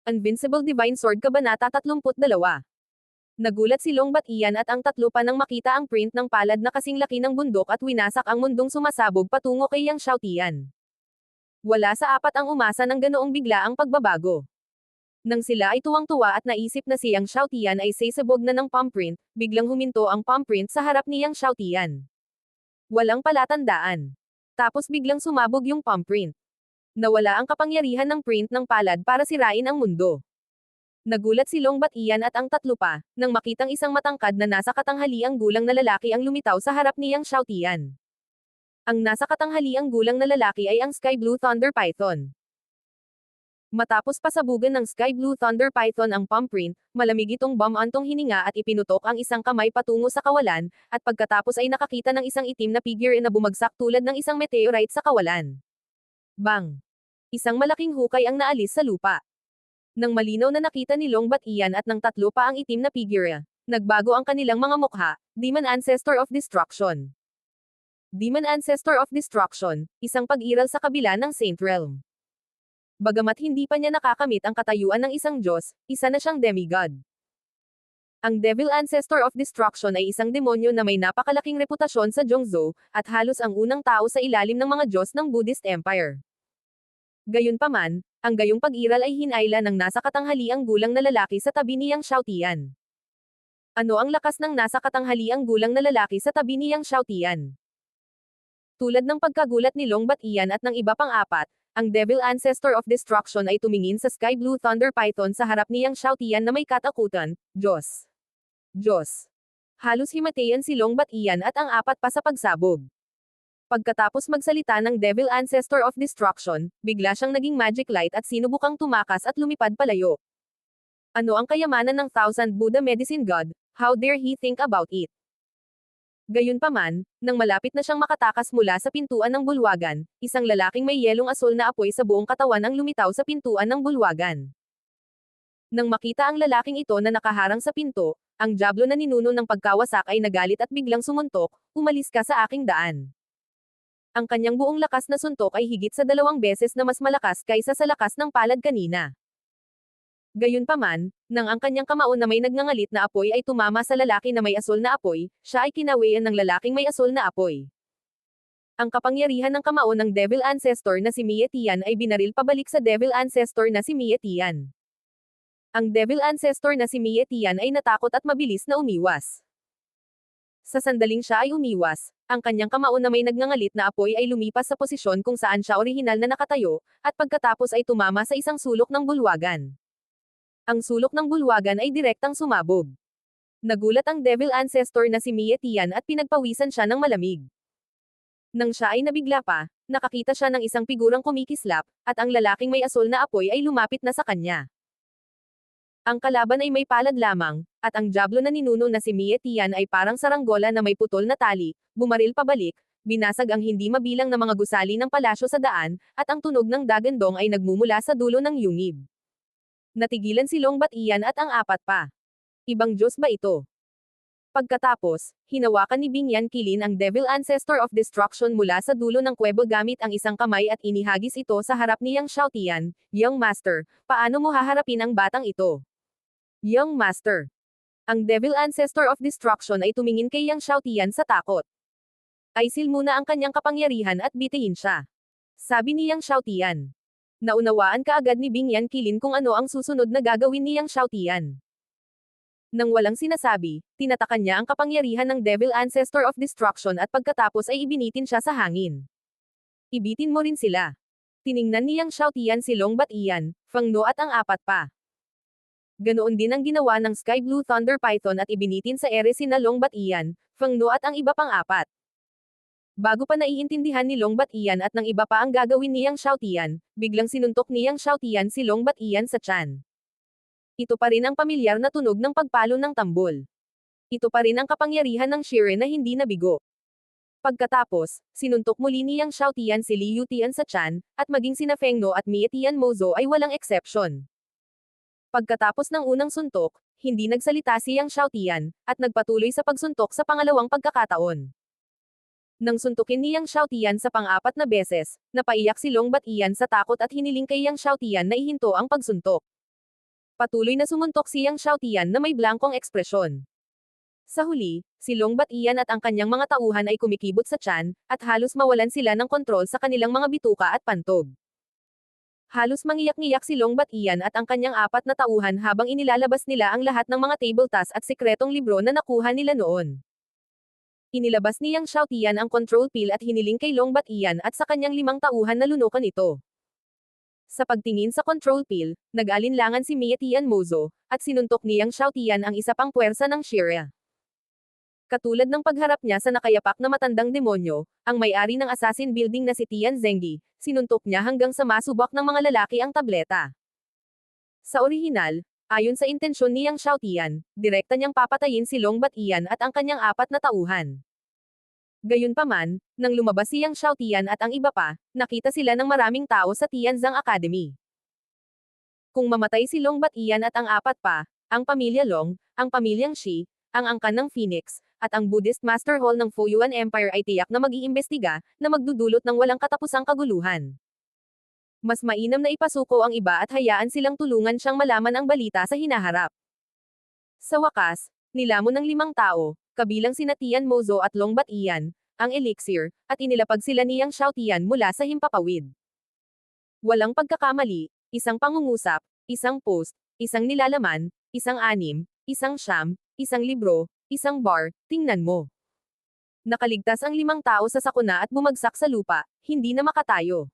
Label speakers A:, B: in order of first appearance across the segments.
A: Invincible Divine Sword Kabanata 32. Nagulat si Long Batian at ang tatlo pa nang makita ang print ng palad na kasing laki ng bundok at winasak ang mundong sumasabog patungo kay Yang Xiaotian. Wala sa apat ang umasa ng ganoong bigla ang pagbabago. Nang sila ay tuwang-tuwa at naisip na si Yang Xiaotian ay sasabog na ng palm print, biglang huminto ang palm print sa harap ni Yang Xiaotian. Walang palatandaan. Tapos biglang sumabog yung palm print. Nawala ang kapangyarihan ng print ng palad para sirain ang mundo. Nagulat si Long Batian at ang tatlo pa, nang makitang isang matangkad na nasa katanghaliang gulang na lalaki ang lumitaw sa harap ni Yang Xiaotian. Ang nasa katanghaliang gulang na lalaki ay ang Sky Blue Thunder Python. Matapos pasabugan ng Sky Blue Thunder Python ang palm print, malamig itong bumantong hininga at ipinutok ang isang kamay patungo sa kawalan, at pagkatapos ay nakakita ng isang itim na figure na bumagsak tulad ng isang meteorite sa kawalan. Bang! Isang malaking hukay ang naalis sa lupa. Nang malinaw na nakita ni Long Batian at ng tatlo pa ang itim na figure, nagbago ang kanilang mga mukha. Demon Ancestor of Destruction. Demon Ancestor of Destruction, isang pag-iral sa kabila ng Saint Realm. Bagamat hindi pa niya nakakamit ang katayuan ng isang Diyos, isa na siyang demigod. Ang Devil Ancestor of Destruction ay isang demonyo na may napakalaking reputasyon sa Zhongzhou, at halos ang unang tao sa ilalim ng mga Diyos ng Buddhist Empire. Gayunpaman, ang gayong pag-iral ay hinayla ng nasa katanghaliang gulang na lalaki sa tabi ni Yang Xiaotian. Ano ang lakas ng nasa katanghaliang gulang na lalaki sa tabi ni Yang Xiaotian? Tulad ng pagkagulat ni Long Batian at ng iba pang apat, ang Devil Ancestor of Destruction ay tumingin sa Sky Blue Thunder Python sa harap ni Yang Xiaotian na may katakutan, Diyos. Diyos. Halos himatayan si Long Batian at ang apat pa sa pagsabog. Pagkatapos magsalita ng Devil Ancestor of Destruction, bigla siyang naging magic light at sinubukang tumakas at lumipad palayo. Ano ang kayamanan ng Thousand Buddha Medicine God? How dare he think about it? Gayunpaman, nang malapit na siyang makatakas mula sa pintuan ng bulwagan, isang lalaking may yelong asul na apoy sa buong katawan ang lumitaw sa pintuan ng bulwagan. Nang makita ang lalaking ito na nakaharang sa pinto, ang diablo na ninuno ng pagkawasak ay nagalit at biglang sumuntok, "Umalis ka sa aking daan." Ang kanyang buong lakas na suntok ay higit sa 2 beses na mas malakas kaysa sa lakas ng palad kanina. Gayunpaman, nang ang kanyang kamao na may nagngangalit na apoy ay tumama sa lalaki na may asul na apoy, siya ay kinawayan ng lalaking may asul na apoy. Ang kapangyarihan ng kamao ng Devil Ancestor na si Mie Tian ay binaril pabalik sa Devil Ancestor na si Mie Tian. Ang Devil Ancestor na si Mie Tian ay natakot at mabilis na umiwas. Sa sandaling siya ay umiwas, ang kanyang kamao na may nagngangalit na apoy ay lumipas sa posisyon kung saan siya orihinal na nakatayo, at pagkatapos ay tumama sa isang sulok ng bulwagan. Ang sulok ng bulwagan ay direktang sumabog. Nagulat ang Devil Ancestor na si Mie Tian at pinagpawisan siya ng malamig. Nang siya ay nabigla pa, nakakita siya ng isang figurang kumikislap, at ang lalaking may asul na apoy ay lumapit na sa kanya. Ang kalaban ay may palad lamang, at ang diablo na ninuno na si Mie Tian ay parang saranggola na may putol na tali, bumaril pabalik, binasag ang hindi mabilang na mga gusali ng palasyo sa daan, at ang tunog ng dagandong ay nagmumula sa dulo ng yungib. Natigilan si Long Batian at ang apat pa. Ibang Diyos ba ito? Pagkatapos, hinawakan ni Bingyan Qilin ang Devil Ancestor of Destruction mula sa dulo ng kuwebo gamit ang isang kamay at inihagis ito sa harap ni Yang Xiaotian. "Young Master, paano mo haharapin ang batang ito?" Young Master. Ang Devil Ancestor of Destruction ay tumingin kay Yang Xiaotian sa takot. Aisil muna ang kanyang kapangyarihan at bitihin siya. Sabi ni Yang Xiaotian. Naunawaan kaagad ni Bingyan Qilin kung ano ang susunod na gagawin ni Yang Xiaotian. Nang walang sinasabi, tinatakan niya ang kapangyarihan ng Devil Ancestor of Destruction at pagkatapos ay ibinitin siya sa hangin. "Ibitin mo rin sila." Tiningnan ni Yang Xiaotian si Long Batian, Feng No at ang apat pa. Ganoon din ang ginawa ng Sky Blue Thunder Python at ibinitin sa ere sina Long Batian, Feng No at ang iba pang apat. Bago pa naiintindihan ni Long Batian at ng iba pa ang gagawin ni Yang Xiaotian, biglang sinuntok ni Yang Xiaotian si Long Batian sa tiyan. Ito pa rin ang pamilyar na tunog ng pagpalo ng tambol. Ito pa rin ang kapangyarihan ng Shiren na hindi nabigo. Pagkatapos, sinuntok muli ni Yang Xiaotian si Liu Tian sa tiyan, at maging sina Feng No at Mie Tian Mozo ay walang exception. Pagkatapos ng unang suntok, hindi nagsalita si Yang Xiaotian, at nagpatuloy sa pagsuntok sa pangalawang pagkakataon. Nang suntukin ni Yang Xiaotian sa pang-apat na beses, napaiyak si Long Batian sa takot at hiniling kay Yang Xiaotian na ihinto ang pagsuntok. Patuloy na sumuntok si Yang Xiaotian na may blankong ekspresyon. Sa huli, si Longbat Ian at ang kanyang mga tauhan ay kumikibot sa tiyan, at halos mawalan sila ng kontrol sa kanilang mga bituka at pantog. Halos mangiyak-ngiyak si Longbat Ian at ang kanyang 4 na tauhan habang inilalabas nila ang lahat ng mga table tasks at sikretong libro na nakuha nila noon. Inilabas ni Yang Xiaotian ang control pill at hiniling kay Longbat Ian at sa kanyang 5 tauhan na lunukan ito. Sa pagtingin sa control pill, nag-alinlangan si Mia Tianmozo, at sinuntok ni Yang Xiaotian ang isa pang puwersa ng Shirya. Katulad ng pagharap niya sa nakayapak na matandang demonyo, ang may-ari ng assassin building na si Tian Zenggi, sinuntok niya hanggang sa masubak ng mga lalaki ang tableta. Sa orihinal, ayon sa intensyon ni Yang Xiaotian, direkta niyang papatayin si Longbat Ian at ang kanyang 4 na tauhan. Gayunpaman, nang lumabas si Yang Xiaotian at ang iba pa, nakita sila ng maraming tao sa Tianzang Academy. Kung mamatay si Longbat Ian at ang 4 pa, ang pamilya Long, ang pamilyang Shi, ang angkan ng Phoenix, at ang Buddhist Master Hall ng Foyuan Empire ay tiyak na mag-iimbestiga, na magdudulot ng walang katapusang kaguluhan. Mas mainam na ipasuko ang iba at hayaan silang tulungan siyang malaman ang balita sa hinaharap. Sa wakas, nilamon ng 5 tao, kabilang sina Tianmozo at Longbat Ian, ang elixir, at inilapag sila ni Yang Xiaotian mula sa himpapawid. Walang pagkakamali, isang pangungusap, isang post, isang nilalaman, isang anim, isang siyam, isang libro, isang bar, tingnan mo. Nakaligtas ang 5 tao sa sakuna at bumagsak sa lupa, hindi na makatayo.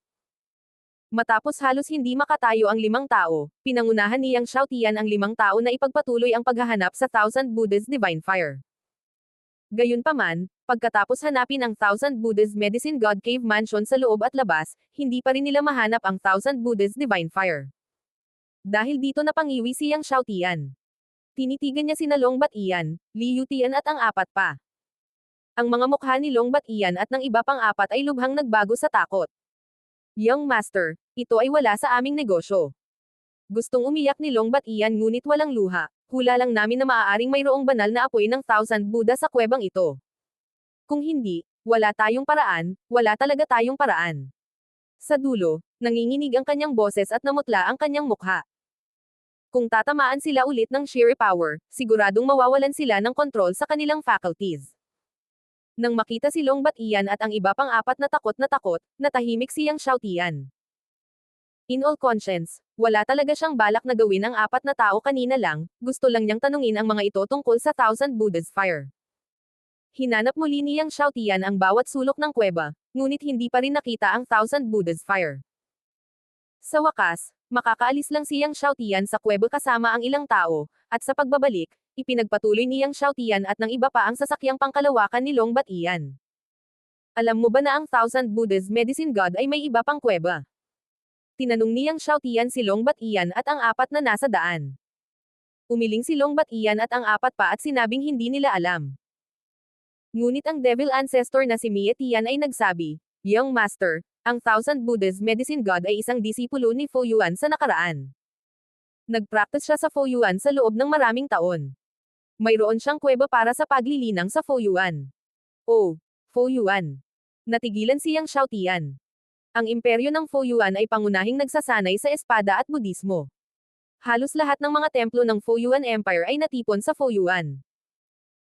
A: Matapos halos hindi makatayo ang 5 tao, pinangunahan ni Yang Xiaotian ang 5 tao na ipagpatuloy ang paghahanap sa Thousand Buddha's Divine Fire. Gayunpaman, pagkatapos hanapin ang Thousand Buddha's Medicine God Cave Mansion sa loob at labas, hindi pa rin nila mahanap ang Thousand Buddha's Divine Fire. Dahil dito napangiwi si Yang Xiaotian. Tinitigan niya sina Longbat Ian, Li Yutian at ang 4 pa. Ang mga mukha ni Longbat Ian at ng iba pang 4 ay lubhang nagbago sa takot. Young Master, ito ay wala sa aming negosyo. Gustong umiyak ni Longbat Ian ngunit walang luha, hula lang namin na maaaring mayroong banal na apoy ng Thousand Buddha sa kuwebang ito. Kung hindi, wala tayong paraan, wala talaga tayong paraan. Sa dulo, nanginginig ang kanyang boses at namutla ang kanyang mukha. Kung tatamaan sila ulit ng sheer power, siguradong mawawalan sila ng kontrol sa kanilang faculties. Nang makita si Longbat Ian at ang iba pang 4 na takot, natahimik si Yang Xiaotian. In all conscience, wala talaga siyang balak na gawin ang 4 na tao kanina lang, gusto lang niyang tanungin ang mga ito tungkol sa Thousand Buddha's Fire. Hinanap muli ni Yang Xiaotian ang bawat sulok ng kuweba, ngunit hindi pa rin nakita ang Thousand Buddha's Fire. Sa wakas, makakaalis lang si Yang Xiaotian sa kuweba kasama ang ilang tao, at sa pagbabalik, ipinagpatuloy ni Yang Xiaotian at ng iba pa ang sasakyang pangkalawakan ni Longbat Ian. Alam mo ba na ang Thousand Buddha's Medicine God ay may iba pang kuweba? Tinanong ni Yang Xiaotian si Longbat Ian at ang 4 na nasa daan. Umiling si Longbat Ian at ang 4 pa at sinabing hindi nila alam. Ngunit ang Devil Ancestor na si Mia Tian ay nagsabi, Young Master, ang Thousand Buddha's Medicine God ay isang disipulo ni Foyuan sa nakaraan. Nagpractice siya sa Foyuan sa loob ng maraming taon. Mayroon siyang kuweba para sa paglilinang sa Foyuan. Oh, Foyuan. Natigilan si Yang Xiaotian. Ang imperyo ng Foyuan ay pangunahing nagsasanay sa espada at budismo. Halos lahat ng mga templo ng Foyuan Empire ay natipon sa Foyuan.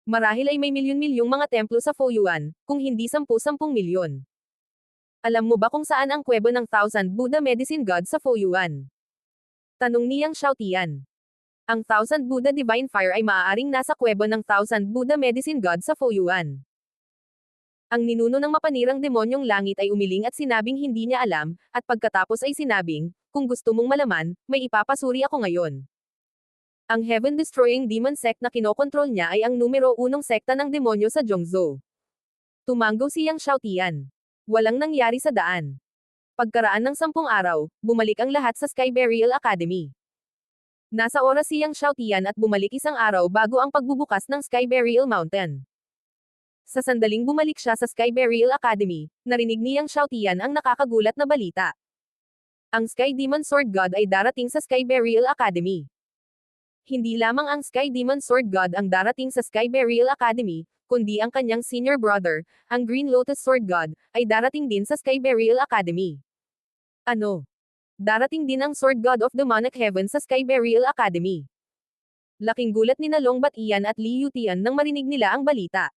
A: Marahil ay may milyon-milyong mga templo sa Foyuan, kung hindi 10-10 milyon. Alam mo ba kung saan ang kuweba ng Thousand Buddha Medicine God sa Foyuan? Tanong ni Yang Xiaotian. Ang Thousand Buddha Divine Fire ay maaaring nasa kuweba ng Thousand Buddha Medicine God sa Foyuan. Ang ninuno ng mapanirang demonyong langit ay umiling at sinabing hindi niya alam, at pagkatapos ay sinabing, kung gusto mong malaman, may ipapasuri ako ngayon. Ang Heaven-Destroying Demon Sect na kinokontrol niya ay ang numero 1 sekta ng demonyo sa Zhongzhou. Tumanggaw si Yang Xiaotian. Walang nangyari sa daan. Pagkaraan ng 10 araw, bumalik ang lahat sa Sky Burial Academy. Nasa oras si Yang Xiaotian at bumalik isang araw bago ang pagbubukas ng Sky Burial Mountain. Sa sandaling bumalik siya sa Sky Burial Academy, narinig ni Yang Xiaotian ang nakakagulat na balita. Ang Sky Demon Sword God ay darating sa Sky Burial Academy. Hindi lamang ang Sky Demon Sword God ang darating sa Sky Burial Academy, kundi ang kanyang senior brother, ang Green Lotus Sword God, ay darating din sa Sky Burial Academy. Ano? Darating din ang Sword God of Demonic Heaven sa Sky Burial Academy. Laking gulat ni Longbat Ian at Li Yutian nang marinig nila ang balita.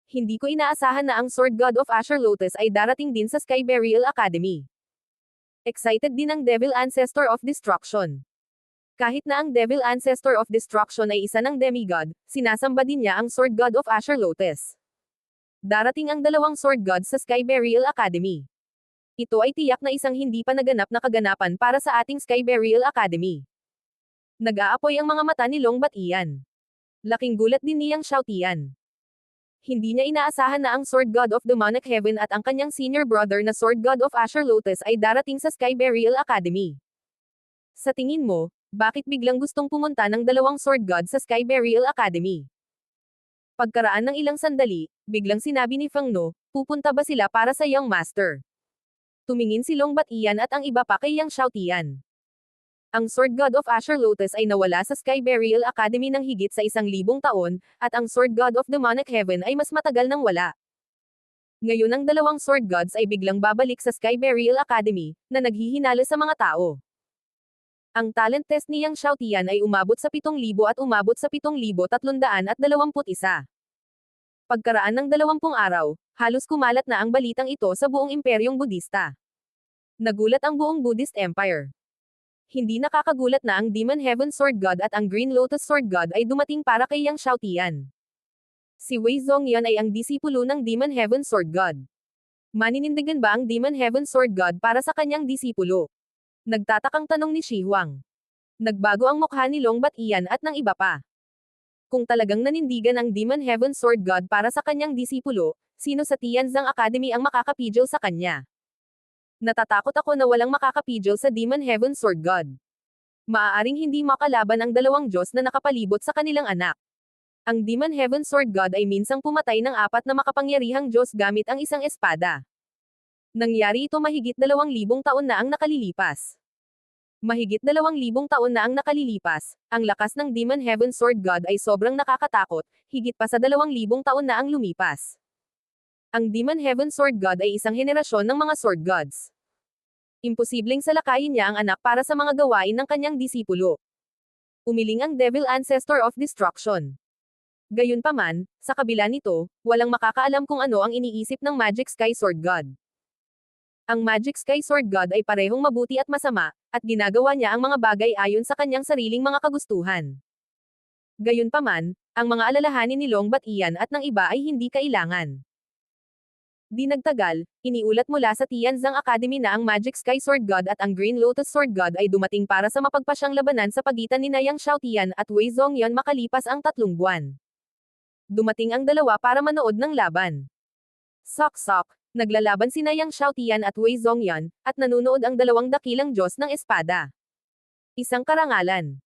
A: Hindi ko inaasahan na ang Sword God of Asher Lotus ay darating din sa Sky Burial Academy. Excited din ang Devil Ancestor of Destruction. Kahit na ang Devil Ancestor of Destruction ay isa ng demigod, sinasamba din niya ang Sword God of Asher Lotus. Darating ang dalawang Sword Gods sa Sky Burial Academy. Ito ay tiyak na isang hindi pa naganap na kaganapan para sa ating Sky Burial Academy. Nag-aapoy ang mga mata ni Longbat Ian. Laking gulat din niyang Xiaotian. Hindi niya inaasahan na ang Sword God of Demonic Heaven at ang kanyang senior brother na Sword God of Asher Lotus ay darating sa Sky Burial Academy. Sa tingin mo, bakit biglang gustong pumunta ng dalawang Sword God sa Sky Burial Academy? Pagkaraan ng ilang sandali, biglang sinabi ni Feng No, pupunta ba sila para sa Young Master? Tumingin si Longbat Ian at ang iba pa kay Yang Xiaotian. Ang Sword God of Asher Lotus ay nawala sa Sky Burial Academy ng higit sa 1,000 taon, at ang Sword God of Demonic Heaven ay mas matagal nang wala. Ngayon ang dalawang Sword Gods ay biglang babalik sa Sky Burial Academy, na naghihinala sa mga tao. Ang talent test ni Yang Xiaotian ay umabot sa 7,000 at umabot sa 7,321. Pagkaraan ng 20 araw, halos kumalat na ang balitang ito sa buong imperyong Budista. Nagulat ang buong Buddhist Empire. Hindi nakakagulat na ang Demon Heaven Sword God at ang Green Lotus Sword God ay dumating para kay Yang Xiaotian. Si Wei Zhongyan ay ang disipulo ng Demon Heaven Sword God. Maninindigan ba ang Demon Heaven Sword God para sa kanyang disipulo? Nagtatakang tanong ni Shi Huang. Nagbago ang mukha ni Longbat Ian at ng iba pa. Kung talagang nanindigan ang Demon Heaven Sword God para sa kanyang disipulo, sino sa Tianzang Academy ang makakapidyo sa kanya? Natatakot ako na walang makakapidyo sa Demon Heaven Sword God. Maaaring hindi makalaban ang dalawang Diyos na nakapalibot sa kanilang anak. Ang Demon Heaven Sword God ay minsang pumatay ng 4 na makapangyarihang Diyos gamit ang isang espada. Nangyari ito mahigit 2,000 taon na ang nakalilipas. Mahigit 2,000 taon na ang nakalilipas, ang lakas ng Demon Heaven Sword God ay sobrang nakakatakot, higit pa sa 2,000 taon na ang lumipas. Ang Demon Heaven Sword God ay isang henerasyon ng mga Sword Gods. Imposibleng salakayin niya ang anak para sa mga gawain ng kanyang disipulo. Umiling ang Devil Ancestor of Destruction. Gayunpaman, sa kabila nito, walang makakaalam kung ano ang iniisip ng Magic Sky Sword God. Ang Magic Sky Sword God ay parehong mabuti at masama, at ginagawa niya ang mga bagay ayon sa kanyang sariling mga kagustuhan. Gayunpaman, ang mga alalahanin ni Longbat Ian at ng iba ay hindi kailangan. Di nagtagal, iniulat mula sa Tianzang Academy na ang Magic Sky Sword God at ang Green Lotus Sword God ay dumating para sa mapagpasyang labanan sa pagitan ni Yang Xiaotian at Wei Zhongyan makalipas ang 3 buwan. Dumating ang dalawa para manood ng laban. Sok-sok, naglalaban sina Yang Xiaotian at Wei Zhongyan, at nanunood ang dalawang dakilang Diyos ng espada. Isang karangalan.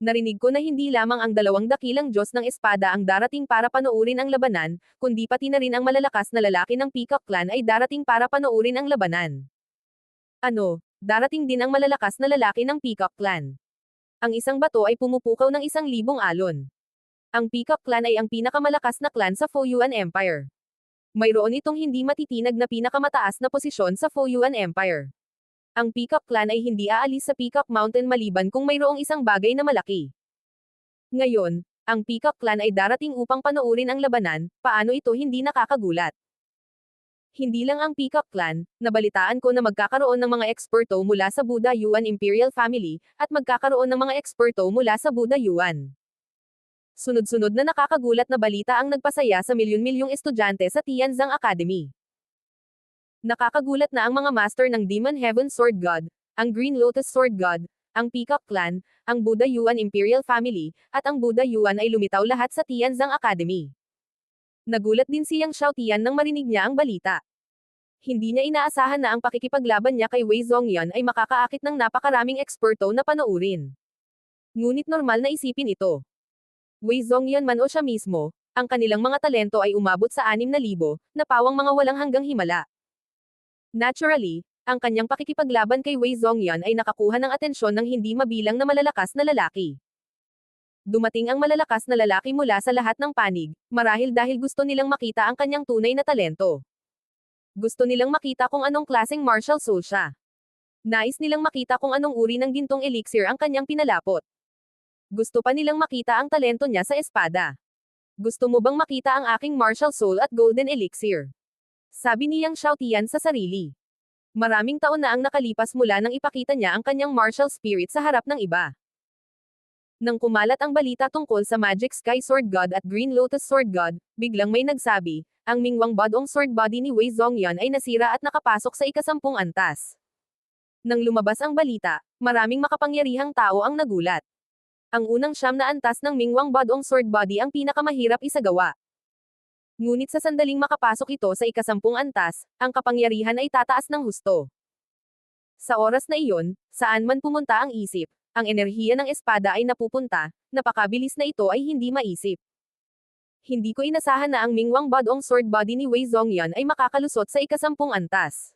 A: Narinig ko na hindi lamang ang dalawang dakilang Diyos ng espada ang darating para panoorin ang labanan, kundi pati na rin ang malalakas na lalaki ng Peacock Clan ay darating para panoorin ang labanan. Ano, darating din ang malalakas na lalaki ng Peacock Clan. Ang isang bato ay pumupukaw ng 1,000 alon. Ang Peacock Clan ay ang pinakamalakas na clan sa Foyuan Empire. Mayroon itong hindi matitinag na pinakamataas na posisyon sa Foyuan Empire. Ang Peacock Clan ay hindi aalis sa Peacock Mountain maliban kung mayroong isang bagay na malaki. Ngayon, ang Peacock Clan ay darating upang panoorin ang labanan, paano ito hindi nakakagulat? Hindi lang ang Peacock Clan, nabalitaan ko na magkakaroon ng mga eksperto mula sa Buddha Yuan Imperial Family, at magkakaroon ng mga eksperto mula sa Buddha Yuan. Sunod-sunod na nakakagulat na balita ang nagpasaya sa milyon-milyong estudyante sa Tianzang Academy. Nakakagulat na ang mga master ng Demon Heaven Sword God, ang Green Lotus Sword God, ang Peacock Clan, ang Buddha Yuan Imperial Family, at ang Buddha Yuan ay lumitaw lahat sa Tianzang Academy. Nagulat din si Yang Xiaotian nang marinig niya ang balita. Hindi niya inaasahan na ang pakikipaglaban niya kay Wei Zhongyan ay makakaakit ng napakaraming eksperto na panoorin. Ngunit normal na isipin ito. Wei Zhongyan man o siya mismo, ang kanilang mga talento ay umabot sa 6,000, na pawang mga walang hanggang himala. Naturally, ang kanyang pakikipaglaban kay Wei Zhongyan ay nakakuha ng atensyon ng hindi mabilang na malalakas na lalaki. Dumating ang malalakas na lalaki mula sa lahat ng panig, marahil dahil gusto nilang makita ang kanyang tunay na talento. Gusto nilang makita kung anong klaseng martial soul siya. Nais nilang makita kung anong uri ng gintong elixir ang kanyang pinalapot. Gusto pa nilang makita ang talento niya sa espada. Gusto mo bang makita ang aking martial soul at golden elixir? Sabi ni Yang Xiaotian sa sarili. Maraming taon na ang nakalipas mula nang ipakita niya ang kanyang martial spirit sa harap ng iba. Nang kumalat ang balita tungkol sa Magic Sky Sword God at Green Lotus Sword God, biglang may nagsabi, ang Mingwang Badong Sword Body ni Wei Zongyan ay nasira at nakapasok sa ika-10 antas. Nang lumabas ang balita, maraming makapangyarihang tao ang nagulat. Ang unang 9 na antas ng Mingwang Badong Sword Body ang pinakamahirap isagawa. Ngunit sa sandaling makapasok ito sa ika-10 antas, ang kapangyarihan ay tataas ng husto. Sa oras na iyon, saan man pumunta ang isip, ang enerhiya ng espada ay napupunta, napakabilis na ito ay hindi maisip. Hindi ko inasahan na ang Mingwang Badong Sword Body ni Wei Zongyan ay makakalusot sa ika-10 antas.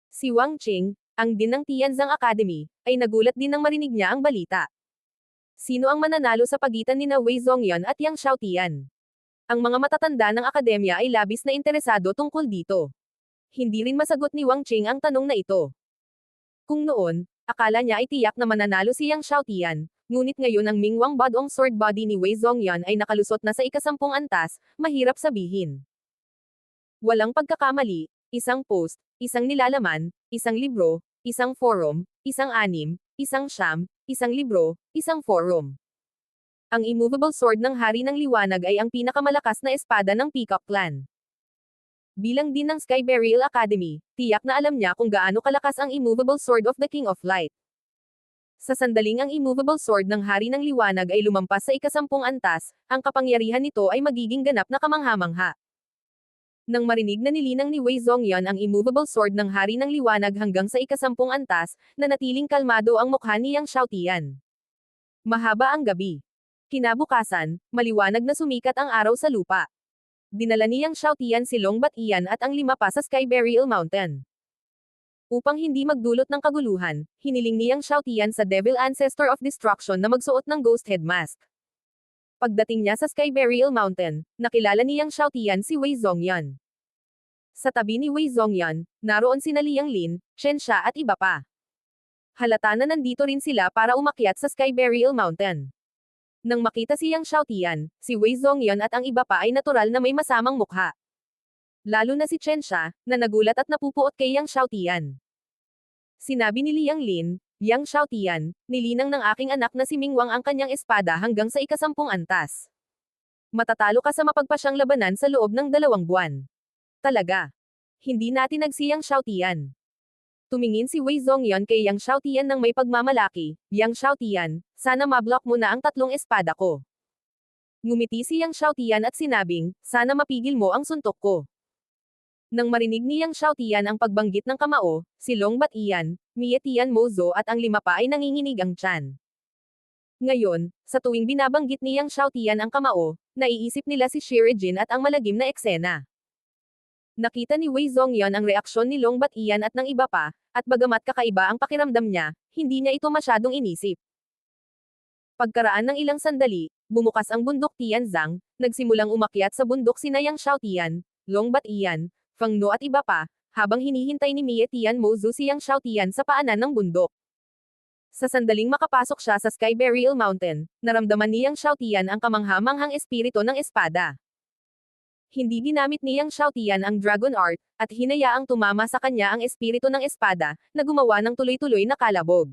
A: Si Wang Qing, ang dean ng Tianzang Academy, ay nagulat din nang marinig niya ang balita. Sino ang mananalo sa pagitan ni Wei Zongyan at Yang Xiaotian? Ang mga matatanda ng akademya ay labis na interesado tungkol dito. Hindi rin masagot ni Wang Qing ang tanong na ito. Kung noon, akala niya ay tiyak na mananalo si Yang Xiaotian, ngunit ngayon ang Mingwang Badong Sword Body ni Wei Zongyan ay nakalusot na sa ika-10 antas, mahirap sabihin. Walang pagkakamali, isang post, isang nilalaman, isang libro, isang forum, isang anim, isang siyam, isang libro, isang forum. Ang immovable sword ng Hari ng Liwanag ay ang pinakamalakas na espada ng Peacock Clan. Bilang din ng Sky Burial Academy, tiyak na alam niya kung gaano kalakas ang immovable sword of the King of Light. Sa sandaling ang immovable sword ng Hari ng Liwanag ay lumampas sa ika-10 antas, ang kapangyarihan nito ay magiging ganap na kamangha-mangha. Nang marinig na nilinang ni Wei Zongyan ang immovable sword ng Hari ng Liwanag hanggang sa ika-10 antas, nanatiling kalmado ang mukha ni Yang Xiaotian. Mahaba ang gabi. Kinabukasan, maliwanag na sumikat ang araw sa lupa. Dinala ni Yang Xiaotian si Long Batian at ang 5 pa sa Sky Burial Mountain. Upang hindi magdulot ng kaguluhan, hiniling ni Yang Xiaotian sa Devil Ancestor of Destruction na magsuot ng Ghost Head Mask. Pagdating niya sa Sky Burial Mountain, nakilala ni Yang Xiaotian si Wei Zongyan. Sa tabi ni Wei Zongyan, naroon sina Liang Lin, Shen Xia at iba pa. Halata na nandito rin sila para umakyat sa Sky Burial Mountain. Nang makita si Yang Xiaotian, si Wei Zongyan at ang iba pa ay natural na may masamang mukha. Lalo na si Chen Xia, na nagulat at napupuot kay Yang Xiaotian. Sinabi ni Liang Lin, Yang Xiaotian, nilinang ng aking anak na si Mingwang ang kanyang espada hanggang sa ika-10 antas. Matatalo ka sa mapagpasyang labanan sa loob ng 2 buwan. Talaga. Hindi natin nagsiyang Xiaotian. Tumingin si Wei Zongyan kay Yang Xiaotian ng may pagmamalaki, Yang Xiaotian, sana mablock mo na ang 3 espada ko. Ngumiti si Yang Xiaotian at sinabing, sana mapigil mo ang suntok ko. Nang marinig ni Yang Xiaotian ang pagbanggit ng kamao, si Long Batian, Mie Tian Mozo at ang 5 pa ay nanginginig ang tiyan. Ngayon, sa tuwing binabanggit ni Yang Xiaotian ang kamao, naiisip nila si Shirijin at ang malagim na eksena. Nakita ni Wei Zongyan ang reaksyon ni Long Batian at ng iba pa, at bagamat kakaiba ang pakiramdam niya, hindi niya ito masyadong inisip. Pagkaraan ng ilang sandali, bumukas ang bundok Tianzang, nagsimulang umakyat sa bundok sina Yang Xiaotian, Long Batian, Fang No at iba pa, habang hinihintay ni Mie Tian Mozu si Yang Xiaotian sa paanan ng bundok. Sa sandaling makapasok siya sa Sky Burial Mountain, naramdaman ni Yang Xiaotian ang kamangha-manghang espiritu ng espada. Hindi ginamit ni Yang Xiaotian ang Dragon Art, at hinayaang tumama sa kanya ang espiritu ng espada, na gumawa ng tuloy-tuloy na kalabog.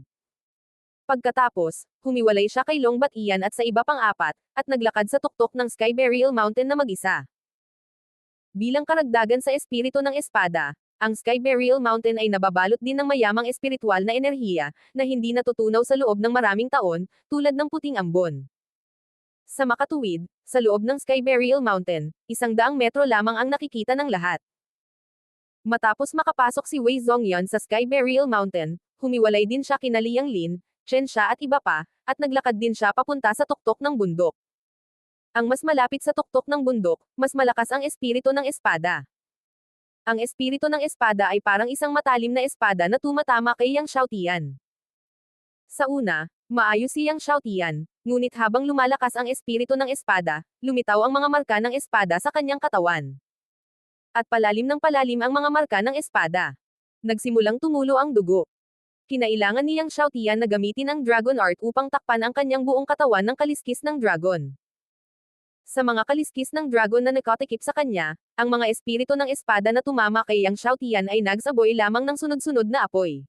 A: Pagkatapos, humiwalay siya kay Long Batian at sa iba pang 4, at naglakad sa tuktok ng Sky Burial Mountain na mag-isa. Bilang karagdagan sa espiritu ng espada, ang Sky Burial Mountain ay nababalot din ng mayamang espiritual na enerhiya, na hindi natutunaw sa loob ng maraming taon, tulad ng puting ambon. Sa makatuwid, sa loob ng Sky Burial Mountain, 100 metro lamang ang nakikita ng lahat. Matapos makapasok si Wei Zongyan sa Sky Burial Mountain, humiwalay din siya kina Liang Lin, Chen Xia at iba pa, at naglakad din siya papunta sa tuktok ng bundok. Ang mas malapit sa tuktok ng bundok, mas malakas ang espiritu ng espada. Ang espiritu ng espada ay parang isang matalim na espada na tumatama kay Yang Xiaotian. Sa una, maayos si Yang Xiaotian, ngunit habang lumalakas ang espiritu ng espada, lumitaw ang mga marka ng espada sa kanyang katawan. At palalim ng palalim ang mga marka ng espada. Nagsimulang tumulo ang dugo. Kinailangan ni Yang Xiaotian na gamitin ang Dragon Art upang takpan ang kanyang buong katawan ng kaliskis ng dragon. Sa mga kaliskis ng dragon na nakatikip sa kanya, ang mga espiritu ng espada na tumama kay Yang Xiaotian ay nagsaboy lamang ng sunod-sunod na apoy.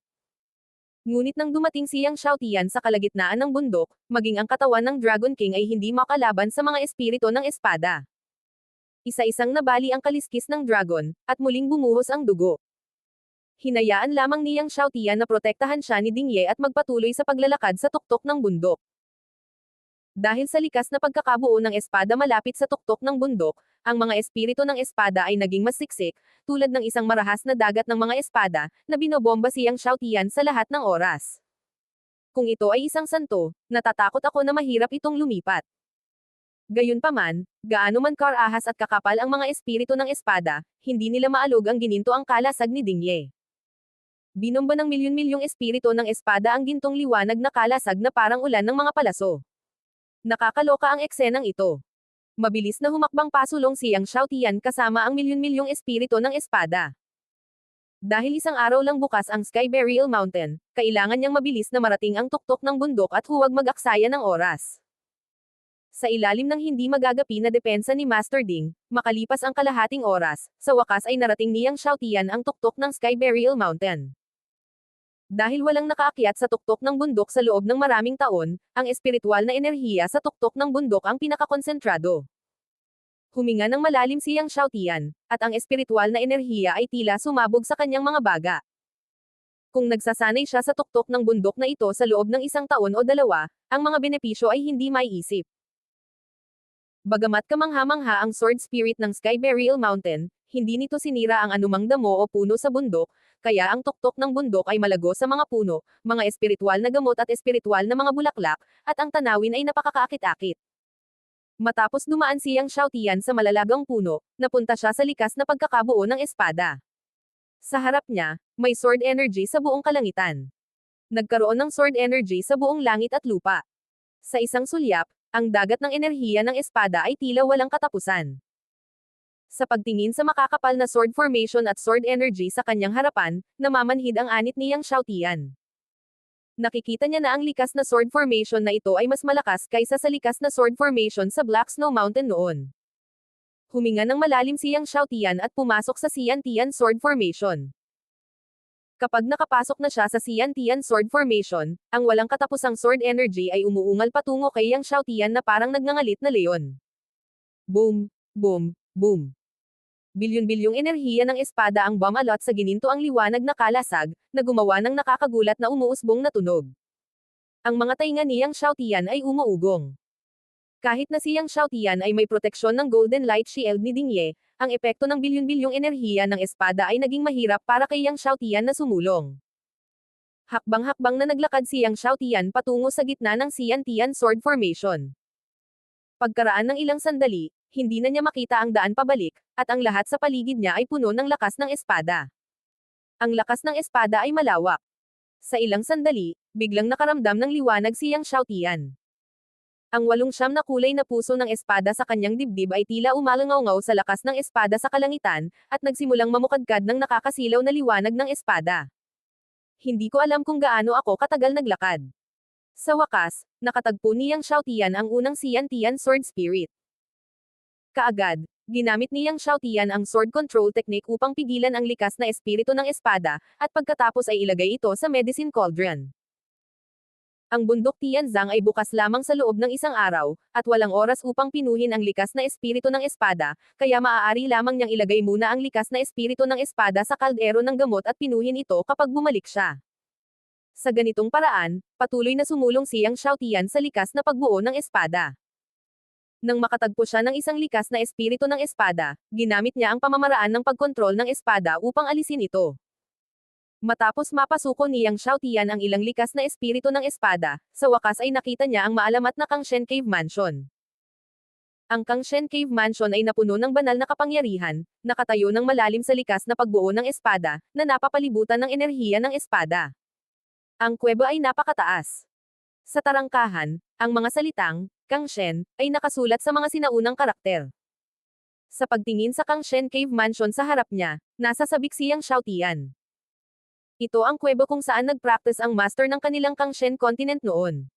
A: Ngunit nang dumating si Yang Xiaotian sa kalagitnaan ng bundok, maging ang katawan ng Dragon King ay hindi makalaban sa mga espiritu ng espada. Isa-isang nabali ang kaliskis ng dragon, at muling bumuhos ang dugo. Hinayaan lamang ni Yang Xiaotian na protektahan siya ni Ding Ye at magpatuloy sa paglalakad sa tuktok ng bundok. Dahil sa likas na pagkakabuo ng espada malapit sa tuktok ng bundok, ang mga espiritu ng espada ay naging mas siksik, tulad ng isang marahas na dagat ng mga espada, na binobomba si Yang Xiaotian sa lahat ng oras. Kung ito ay isang santo, natatakot ako na mahirap itong lumipat. Gayunpaman, gaano man karahas at kakapal ang mga espiritu ng espada, hindi nila maalog ang gininto ang kalasag ni Ding Ye. Binomba ng milyon-milyong espiritu ng espada ang gintong liwanag na kalasag na parang ulan ng mga palaso. Nakakaloka ang eksenang ito. Mabilis na humakbang pasulong si Yang Xiaotian kasama ang milyon-milyong espiritu ng espada. Dahil isang araw lang bukas ang Sky Burial Mountain, kailangan niyang mabilis na marating ang tuktok ng bundok at huwag mag-aksaya ng oras. Sa ilalim ng hindi magagapi na depensa ni Master Ding, makalipas ang kalahating oras, sa wakas ay narating ni Yang Xiaotian ang tuktok ng Sky Burial Mountain. Dahil walang nakaakyat sa tuktok ng bundok sa loob ng maraming taon, ang espiritual na enerhiya sa tuktok ng bundok ang pinakakonsentrado. Huminga ng malalim si Yang Xiaotian, at ang espiritual na enerhiya ay tila sumabog sa kanyang mga baga. Kung nagsasanay siya sa tuktok ng bundok na ito sa loob ng isang taon o dalawa, ang mga benepisyo ay hindi maiisip. Bagamat kamangha-mangha ang sword spirit ng Sky Burial Mountain, hindi nito sinira ang anumang damo o puno sa bundok, kaya ang tuktok ng bundok ay malago sa mga puno, mga espiritual na gamot at espiritual na mga bulaklak, at ang tanawin ay napakakaakit-akit. Matapos dumaan si Yang Xiaotian sa malalagang puno, napunta siya sa likas na pagkakabuo ng espada. Sa harap niya, may sword energy sa buong kalangitan. Nagkaroon ng sword energy sa buong langit at lupa. Sa isang sulyap, ang dagat ng enerhiya ng espada ay tila walang katapusan. Sa pagtingin sa makakapal na sword formation at sword energy sa kanyang harapan, namamanhid ang anit ni Yang Xiaotian. Nakikita niya na ang likas na sword formation na ito ay mas malakas kaysa sa likas na sword formation sa Black Snow Mountain noon. Huminga ng malalim si Yang Xiaotian at pumasok sa Xiantian Sword Formation. Kapag nakapasok na siya sa Xiantian Sword Formation, ang walang katapusang sword energy ay umuungal patungo kay Yang Xiaotian na parang nagngangalit na leon. Boom! Boom! Boom! Bilyon-bilyong enerhiya ng espada ang bumalot sa gininto ang liwanag na kalasag, na gumawa ng nakakagulat na umuusbong na tunog. Ang mga tainga ni Yang Xiaotian ay umuugong. Kahit na si Yang Xiaotian ay may proteksyon ng Golden Light Shield ni Ding Ye, ang epekto ng bilyon-bilyong enerhiya ng espada ay naging mahirap para kay Yang Xiaotian na sumulong. Hakbang-hakbang na naglakad si Yang Xiaotian patungo sa gitna ng Xiantian Sword Formation. Pagkaraan ng ilang sandali, hindi na niya makita ang daan pabalik, at ang lahat sa paligid niya ay puno ng lakas ng espada. Ang lakas ng espada ay malawak. Sa ilang sandali, biglang nakaramdam ng liwanag si Yang Xiaotian. Ang 89 na kulay na puso ng espada sa kanyang dibdib ay tila umalangaw-ngaw sa lakas ng espada sa kalangitan, at nagsimulang mamukadkad ng nakakasilaw na liwanag ng espada. Hindi ko alam kung gaano ako katagal naglakad. Sa wakas, nakatagpo ni Yang Xiaotian ang unang Xiantian Sword Spirit. Kaagad, ginamit ni Yang Xiaotian ang sword control technique upang pigilan ang likas na espiritu ng espada, at pagkatapos ay ilagay ito sa medicine cauldron. Ang bundok Tianzang ay bukas lamang sa loob ng isang araw, at walang oras upang pinuhin ang likas na espiritu ng espada, kaya maaari lamang niyang ilagay muna ang likas na espiritu ng espada sa kaldero ng gamot at pinuhin ito kapag bumalik siya. Sa ganitong paraan, patuloy na sumulong si Yang Xiaotian sa likas na pagbuo ng espada. Nang makatagpo siya ng isang likas na espiritu ng espada, ginamit niya ang pamamaraan ng pagkontrol ng espada upang alisin ito. Matapos mapasuko ni Yang Xiaotian ang ilang likas na espiritu ng espada, sa wakas ay nakita niya ang maalamat na Kangshen Cave Mansion. Ang Kangshen Cave Mansion ay napuno ng banal na kapangyarihan, nakatayo ng malalim sa likas na pagbuo ng espada, na napapalibutan ng enerhiya ng espada. Ang kuweba ay napakataas. Sa tarangkahan, ang mga salitang, Kangshen, ay nakasulat sa mga sinaunang karakter. Sa pagtingin sa Kangshen Cave Mansion sa harap niya, nasa sabik si Yang Xiaotian. Ito ang kuweba kung saan nag-practice ang master ng kanilang Kangshen continent noon.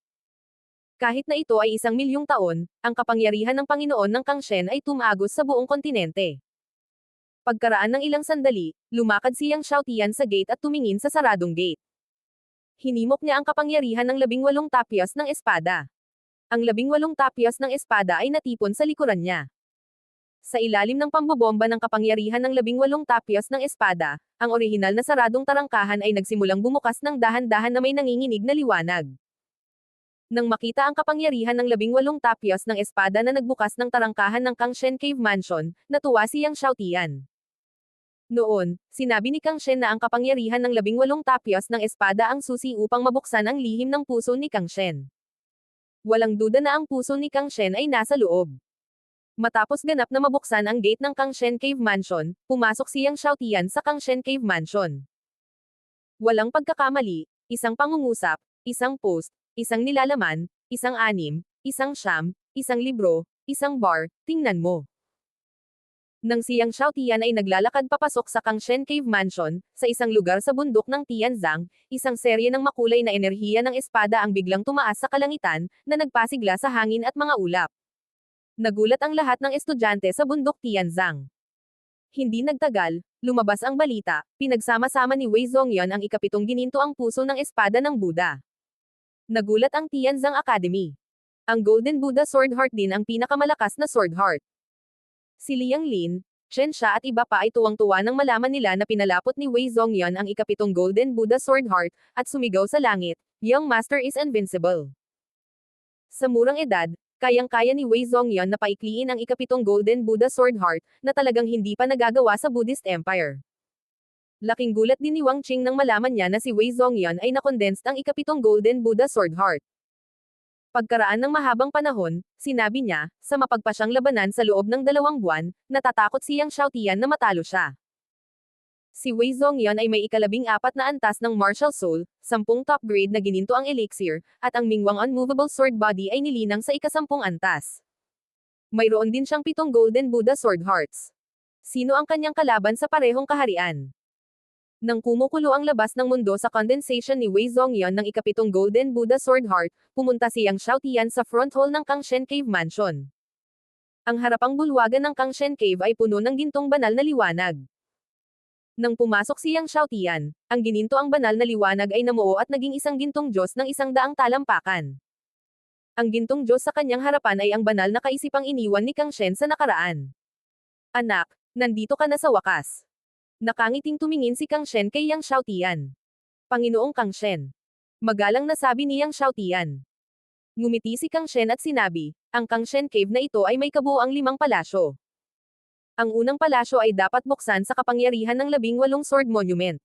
A: Kahit na ito ay 1,000,000 taon, ang kapangyarihan ng Panginoon ng Kangshen ay tumagos sa buong kontinente. Pagkaraan ng ilang sandali, lumakad si Yang Xiaotian sa gate at tumingin sa saradong gate. Hinimok niya ang kapangyarihan ng 18 tapyas ng espada. Ang 18 tapyas ng espada ay natipon sa likuran niya. Sa ilalim ng pambobomba ng kapangyarihan ng 18 tapyas ng espada, ang orihinal na saradong tarangkahan ay nagsimulang bumukas ng dahan-dahan na may nanginginig na liwanag. Nang makita ang kapangyarihan ng 18 tapyas ng espada na nagbukas ng tarangkahan ng Kangshen Cave Mansion, natuwa si Yang Xiaotian. Noon, sinabi ni Kangshen na ang kapangyarihan ng 18 tapyas ng espada ang susi upang mabuksan ang lihim ng puso ni Kangshen. Walang duda na ang puso ni Kangshen ay nasa loob. Matapos ganap na mabuksan ang gate ng Kangshen Cave Mansion, pumasok si Yang Xiaotian sa Kangshen Cave Mansion. Walang pagkakamali, isang pangungusap, isang post, isang nilalaman, isang anim, isang siyam, isang libro, isang bar, tingnan mo. Nang si Yang Xiaotian ay naglalakad papasok sa Kangshen Cave Mansion, sa isang lugar sa bundok ng Tianzang, isang serye ng makulay na enerhiya ng espada ang biglang tumaas sa kalangitan, na nagpasigla sa hangin at mga ulap. Nagulat ang lahat ng estudyante sa bundok Tianzang. Hindi nagtagal, lumabas ang balita, pinagsama-sama ni Wei Zhongyan ang ikapitong gininto ang puso ng espada ng Buddha. Nagulat ang Tianzang Academy. Ang Golden Buddha Sword Heart din ang pinakamalakas na Sword Heart. Si Liang Lin, Chen Xia at iba pa ay tuwang-tuwa nang malaman nila na pinalapot ni Wei Zhongyan ang ikapitong Golden Buddha Sword Heart, at sumigaw sa langit, "Young Master is invincible." Sa murang edad, kayang-kaya ni Wei Zhongyan na paikliin ang ikapitong Golden Buddha Sword Heart, na talagang hindi pa nagagawa sa Buddhist Empire. Laking gulat din ni Wang Qing nang malaman niya na si Wei Zhongyan ay nakondensed ang ikapitong Golden Buddha Sword Heart. Pagkaraan ng mahabang panahon, sinabi niya, sa mapagpasyang labanan sa loob ng 2 buwan, natatakot si Yang Xiaotian na matalo siya. Si Wei Zhongyan ay may ika-14 na antas ng martial soul, 10 top grade na gininto ang elixir, at ang Mingwang unmovable sword body ay nilinang sa ika-10 antas. Mayroon din siyang 7 Golden Buddha Sword Hearts. Sino ang kanyang kalaban sa parehong kaharian? Nang kumukulo ang labas ng mundo sa condensation ni Wei Zhongyan ng ikapitong Golden Buddha Sword Heart, pumunta si Yang Xiaotian sa front hall ng Kangshen Cave Mansion. Ang harapang bulwagan ng Kangshen Cave ay puno ng gintong banal na liwanag. Nang pumasok si Yang Xiaotian, ang gininto ang banal na liwanag ay namuo at naging isang gintong Diyos ng 100 talampakan. Ang gintong Diyos sa kanyang harapan ay ang banal na kaisipang iniwan ni Kangshen sa nakaraan. Anak, nandito ka na sa wakas. Nakangiting tumingin si Kangshen kay Yang Xiaotian. Panginoong Kangshen. Magalang na sabi ni Yang Xiaotian. Ngumiti si Kangshen at sinabi, ang Kangshen Cave na ito ay may kabuuang 5 palasyo. Ang unang palasyo ay dapat buksan sa kapangyarihan ng 18 sword monument.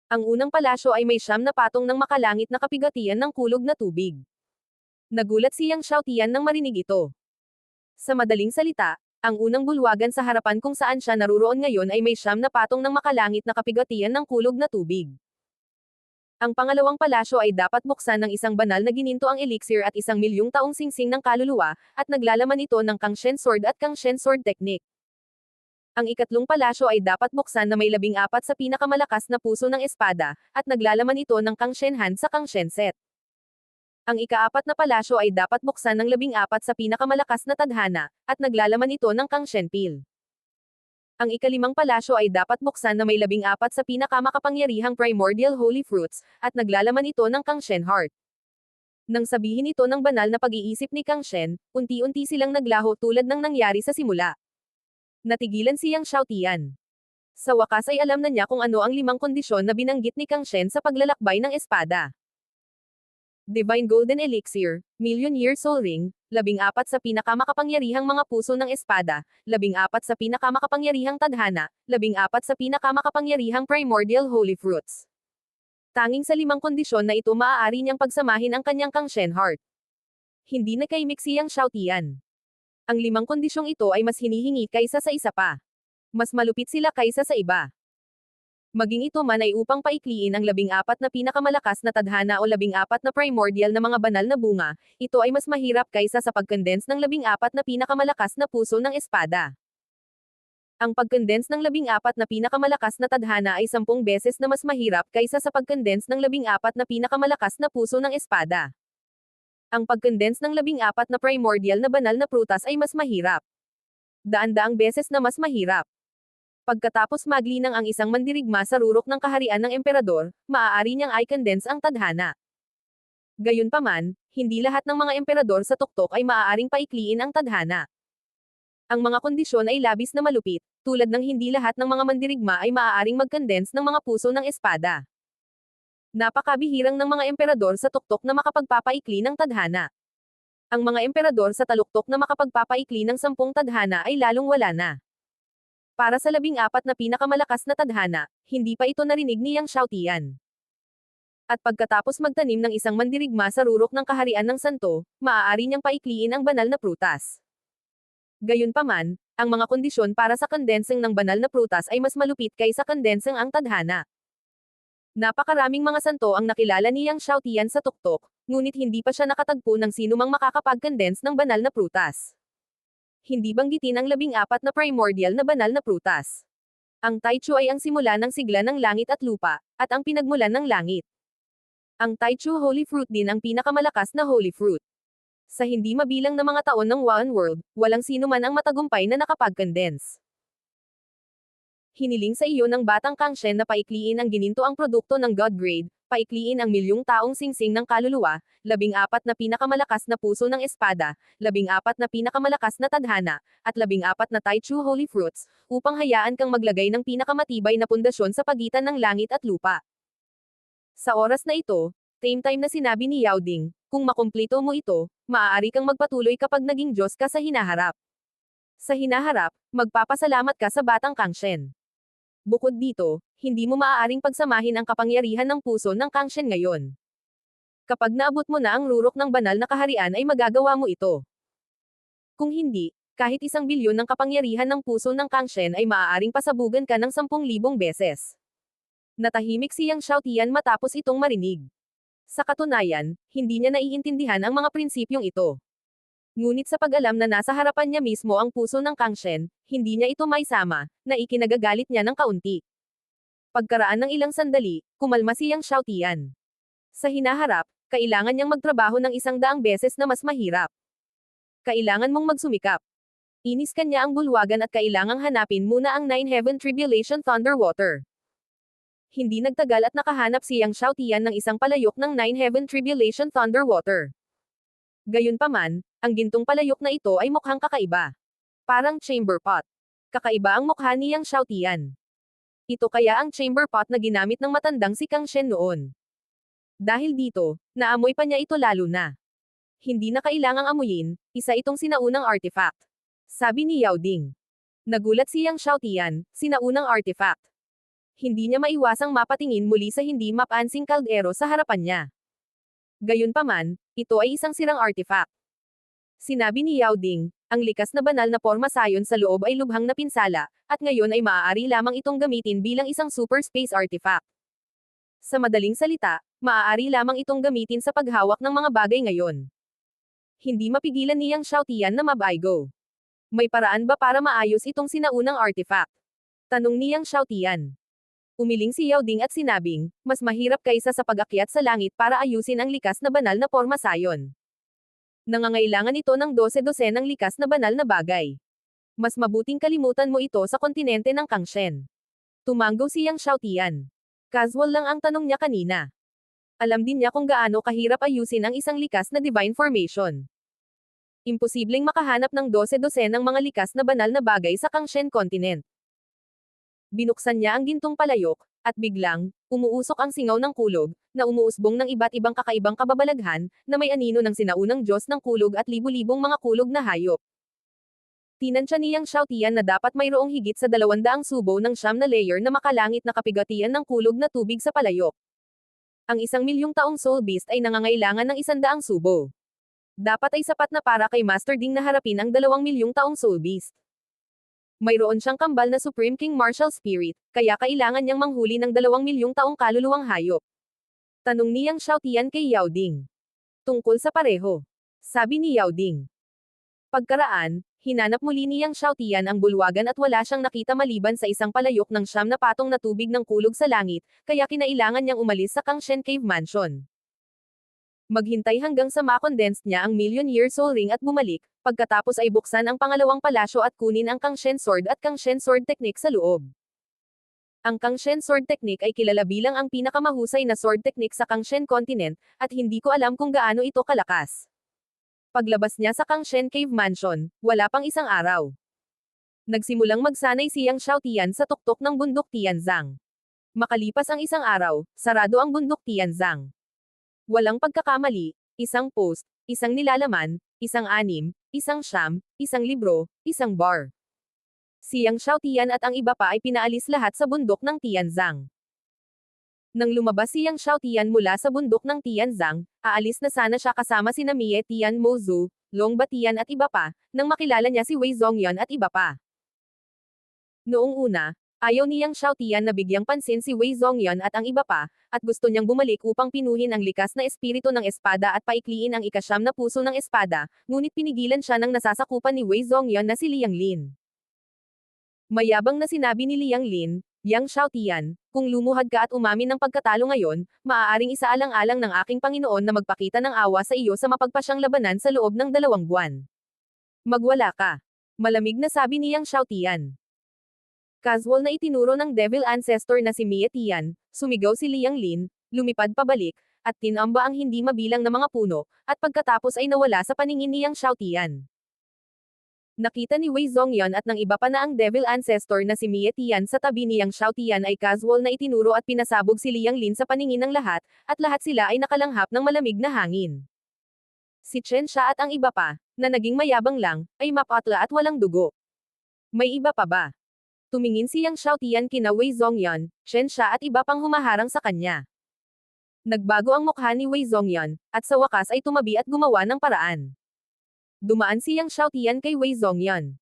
A: Ang unang palasyo ay may 9 na patong ng makalangit na kapigatian ng kulog na tubig. Nagulat si Yang Xiaotian nang marinig ito. Sa madaling salita, ang unang bulwagan sa harapan kung saan siya naruroon ngayon ay may 9 na patong ng makalangit na kapigatian ng kulog na tubig. Ang pangalawang palasyo ay dapat buksan ng isang banal na gininto ang elixir at 1,000,000 taong singsing ng kaluluwa, at naglalaman ito ng Kangshen Sword at Kangshen Sword Technique. Ang ikatlong palasyo ay dapat buksan na may 14 sa pinakamalakas na puso ng espada, at naglalaman ito ng Kangshen Hand sa Kangshen Set. Ang ika-4 na palasyo ay dapat buksan ng 14 sa pinakamalakas na tadhana, at naglalaman ito ng Kangshen Pil. Ang ika-5 palasyo ay dapat buksan na may 14 sa pinakamakapangyarihang primordial holy fruits, at naglalaman ito ng Kangshen Heart. Nang sabihin ito ng banal na pag-iisip ni Kangshen, unti-unti silang naglaho tulad ng nangyari sa simula. Natigilan si Yang Xiaotian. Sa wakas ay alam na niya kung ano ang 5 kondisyon na binanggit ni Kangshen sa paglalakbay ng espada. Divine Golden Elixir, Million Year Soul Ring, 14 sa pinakamakapangyarihang mga puso ng espada, 14 sa pinakamakapangyarihang tadhana, 14 sa pinakamakapangyarihang primordial holy fruits. Tanging sa 5 kondisyon na ito maaari niyang pagsamahin ang kanyang Kangshen Heart. Hindi nakaimik si Yang Xiaotian. Ang 5 kondisyong ito ay mas hinihingi kaysa sa isa pa. Mas malupit sila kaysa sa iba. Maging ito man ay upang paikliin ang 14 na pinakamalakas na tadhana o 14 na primordial na mga banal na bunga, ito ay mas mahirap kaysa sa pag-condense ng 14 na pinakamalakas na puso ng espada. Ang pag-condense ng 14 na pinakamalakas na tadhana ay 10 beses na mas mahirap kaysa sa pag-condense ng 14 na pinakamalakas na puso ng espada. Ang pag-condense ng 14 na primordial na banal na prutas ay mas mahirap. Daan-daang beses na mas mahirap. Pagkatapos maglinang ang isang mandirigma sa rurok ng kaharian ng emperador, maaari niyang i-condense ang tadhana. Gayunpaman, hindi lahat ng mga emperador sa tuktok ay maaaring paikliin ang tadhana. Ang mga kondisyon ay labis na malupit, tulad ng hindi lahat ng mga mandirigma ay maaaring mag-condense ng mga puso ng espada. Napakabihirang ng mga emperador sa tuktok na makapagpapaikli ng tadhana. Ang mga emperador sa taluktok na makapagpapaikli ng 10 tadhana ay lalong wala na. Para sa 14 na pinakamalakas na tadhana, hindi pa ito narinig ni Yang Xiaotian. At pagkatapos magtanim ng isang mandirigma sa rurok ng kaharian ng santo, maaari niyang paikliin ang banal na prutas. Gayunpaman, ang mga kondisyon para sa condensing ng banal na prutas ay mas malupit kaysa condensing ang tadhana. Napakaraming mga santo ang nakilala ni Yang Xiaotian sa tuktok, ngunit hindi pa siya nakatagpo ng sinumang makakapag-condense ng banal na prutas. Hindi banggitin ang 14 na primordial na banal na prutas. Ang Taichu ay ang simula ng sigla ng langit at lupa, at ang pinagmulan ng langit. Ang Taichu Holy Fruit din ang pinakamalakas na Holy Fruit. Sa hindi mabilang na mga taon ng Waan World, walang sino man ang matagumpay na nakapag-condense. Hiniling sa iyo ng batang Kangxian na paikliin ang gininto ang produkto ng God Grade, paikliin ang milyong taong singsing ng kaluluwa, 14 na pinakamalakas na puso ng espada, 14 na pinakamalakas na tadhana, at 14 na Taichu Holy Fruits, upang hayaan kang maglagay ng pinakamatibay na pundasyon sa pagitan ng langit at lupa. Sa oras na ito, same time na sinabi ni Yao Ding, kung makumplito mo ito, maaari kang magpatuloy kapag naging Diyos ka sa hinaharap. Sa hinaharap, magpapasalamat ka sa batang Kangxian. Bukod dito, hindi mo maaaring pagsamahin ang kapangyarihan ng puso ng Kangxian ngayon. Kapag naabot mo na ang rurok ng banal na kaharian ay magagawa mo ito. Kung hindi, kahit 1 bilyon ng kapangyarihan ng puso ng Kangxian ay maaaring pasabugan ka ng 10,000 beses. Natahimik si Yang Xiaotian matapos itong marinig. Sa katunayan, hindi niya naiintindihan ang mga prinsipyong ito. Ngunit sa pag-alam na nasa harapan niya mismo ang puso ng Kangxian, hindi niya ito maisama, na ikinagagalit niya ng kaunti. Pagkaraan ng ilang sandali, kumalma si Yang Xiaotian. Sa hinaharap, kailangan niyang magtrabaho ng 100 beses na mas mahirap. Kailangan mong magsumikap. Inis kanya ang bulwagan at kailangang hanapin muna ang 9 Heaven Tribulation Thunder Water. Hindi nagtagal at nakahanap si Yang Xiaotian ng isang palayok ng 9 Heaven Tribulation Thunder Water. Gayunpaman, ang gintong palayok na ito ay mukhang kakaiba. Parang chamber pot. Kakaiba ang mukha ni Yang Xiaotian. Ito kaya ang chamber pot na ginamit ng matandang si Kangxian noon. Dahil dito, naamoy pa niya ito lalo na. Hindi na kailangang amuyin, isa itong sinaunang artifact. Sabi ni Yao Ding. Nagulat si Yang Xiaotian, sinaunang artifact. Hindi niya maiwasang mapatingin muli sa hindi mapansing kaldero sa harapan niya. Gayunpaman, ito ay isang sirang artifact. Sinabi ni Yao Ding, ang likas na banal na porma sayon sa loob ay lubhang napinsala, at ngayon ay maaari lamang itong gamitin bilang isang super space artifact. Sa madaling salita, maaari lamang itong gamitin sa paghawak ng mga bagay ngayon. Hindi mapigilan ni Yang Xiaotian na mabaigo. May paraan ba para maayos itong sinaunang artifact? Tanong ni Yang Xiaotian. Umiling si Yao Ding at sinabing, mas mahirap kaysa sa pag-akyat sa langit para ayusin ang likas na banal na porma sayon. Nangangailangan ito ng 12 ng likas na banal na bagay. Mas mabuting kalimutan mo ito sa kontinente ng Kangxian. Tumanggo si Yang Xiaotian. Casual lang ang tanong niya kanina. Alam din niya kung gaano kahirap ayusin ang isang likas na divine formation. Imposibleng makahanap ng 12 ng mga likas na banal na bagay sa Kangxian continent. Binuksan niya ang gintong palayok, at biglang, umuusok ang singaw ng kulog, na umuusbong ng iba't ibang kakaibang kababalaghan, na may anino ng sinaunang Diyos ng kulog at libu-libong mga kulog na hayop. Tinansya ni Yang Xiaotian na dapat mayroong higit sa 200 subo ng siyam na layer na makalangit na kapigatian ng kulog na tubig sa palayok. Ang 1,000,000 taong soul beast ay nangangailangan ng 100 subo. Dapat ay sapat na para kay Master Ding na harapin ang 2,000,000 taong soul beast. Mayroon siyang kambal na Supreme King Martial Spirit, kaya kailangan niyang manghuli ng 2,000,000 taong kaluluwang hayop. Tanong ni Yang Xiaotian kay Yao Ding. Tungkol sa pareho. Sabi ni Yao Ding. Pagkaraan, Hinanap muli ni Yang Xiaotian ang bulwagan at wala siyang nakita maliban sa isang palayok ng 9 na tubig ng kulog sa langit, kaya kinailangan niyang umalis sa Kangshen Cave Mansion. Maghintay hanggang sa ma-condense niya ang Million Year Soul Ring at bumalik, pagkatapos ay buksan ang pangalawang palasyo at kunin ang Kangshen Sword at Kangshen Sword Technique sa loob. Ang Kangshen Sword Technique ay kilala bilang ang pinakamahusay na sword technique sa Kangshen Continent, at hindi ko alam kung gaano ito kalakas. Paglabas niya sa Kangshen Cave Mansion, wala pang isang araw. Nagsimulang magsanay si Yang Xiaotian sa tuktok ng bundok Tianzang. Makalipas ang isang araw, sarado ang bundok Tianzang. Walang pagkakamali, isang post, isang nilalaman, isang anim, isang siyam, isang libro, isang bar. Si Yang Xiaotian at ang iba pa ay pinaalis lahat sa bundok ng Tianzang. Nang lumabas si Yang Xiaotian mula sa bundok ng Tianzang, aalis na sana siya kasama sina Mie Tian Mozu, Long Batian at iba pa, nang makilala niya si Wei Zhongyan at iba pa. Noong una, ayaw ni Yang Xiaotian na bigyang pansin si Wei Zhongyan at ang iba pa, at gusto niyang bumalik upang pinuhin ang likas na espiritu ng espada at paikliin ang ika-9 na puso ng espada, ngunit pinigilan siya ng nasasakupan ni Wei Zhongyan na si Liang Lin. Mayabang na sinabi ni Liang Lin, Yang Xiaotian, kung lumuhad ka at umamin ng pagkatalo ngayon, maaaring isaalang-alang ng aking Panginoon na magpakita ng awa sa iyo sa mapagpasyang labanan sa loob ng 2 buwan. Magwala ka. Malamig na sabi ni Yang Xiaotian. Casual na itinuro ng Devil Ancestor na si Mie Tian, sumigaw si Liang Lin, lumipad pabalik, at tinamba ang hindi mabilang na mga puno, at pagkatapos ay nawala sa paningin ni Yang Xiaotian. Nakita ni Wei Zhongyan at ng iba pa na ang Devil Ancestor na si Mie Tian sa tabi ni Yang Xiaotian ay casual na itinuro at pinasabog si Liang Lin sa paningin ng lahat, at lahat sila ay nakalanghap ng malamig na hangin. Si Chen Xia at ang iba pa, na naging mayabang lang, ay mapatla at walang dugo. May iba pa ba? Tumingin si Yang Xiaotian kina Wei Zhongyan, Chen Xia at iba pang humaharang sa kanya. Nagbago ang mukha ni Wei Zhongyan, at sa wakas ay tumabi at gumawa ng paraan. Dumaan si Yang Xiaotian kay Wei Zhongyan.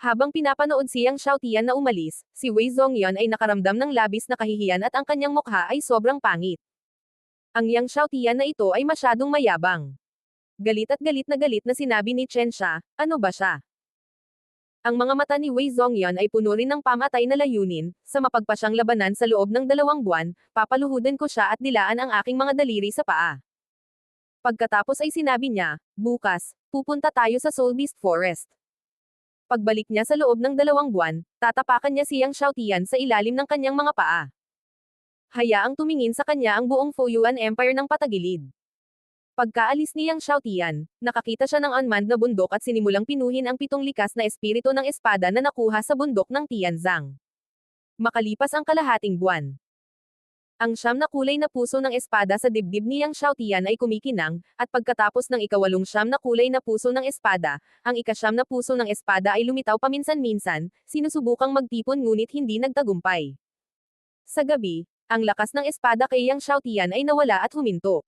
A: Habang pinapanood si Yang Xiaotian na umalis, si Wei Zhongyan ay nakaramdam ng labis na kahihiyan at ang kanyang mukha ay sobrang pangit. Ang Yang Xiaotian na ito ay masyadong mayabang. Galit na sinabi ni Chen Xia, ano ba siya? Ang mga mata ni Wei Zhongyan ay puno rin ng pamatay na layunin, sa mapagpasyang labanan sa loob ng 2 buwan, papaluhudin ko siya at dilaan ang aking mga daliri sa paa. Pagkatapos ay sinabi niya, bukas, pupunta tayo sa Soul Beast Forest. Pagbalik niya sa loob ng 2 buwan, tatapakan niya si Yang Xiaotian sa ilalim ng kanyang mga paa. Hayaang tumingin sa kanya ang buong Fuyuan Empire ng patagilid. Pagkaalis ni Yang Xiaotian, nakakita siya ng unmanned na bundok at sinimulang pinuhin ang 7 likas na espiritu ng espada na nakuha sa bundok ng Tianzang. Makalipas ang kalahating buwan. Ang 9 na kulay na puso ng espada sa dibdib ni Yang Xiaotian ay kumikinang, at pagkatapos ng ika-8 na kulay na puso ng espada, ang ika-9 na puso ng espada ay lumitaw paminsan-minsan, sinusubukang magtipon ngunit hindi nagtagumpay. Sa gabi, ang lakas ng espada kay Yang Xiaotian ay nawala at huminto.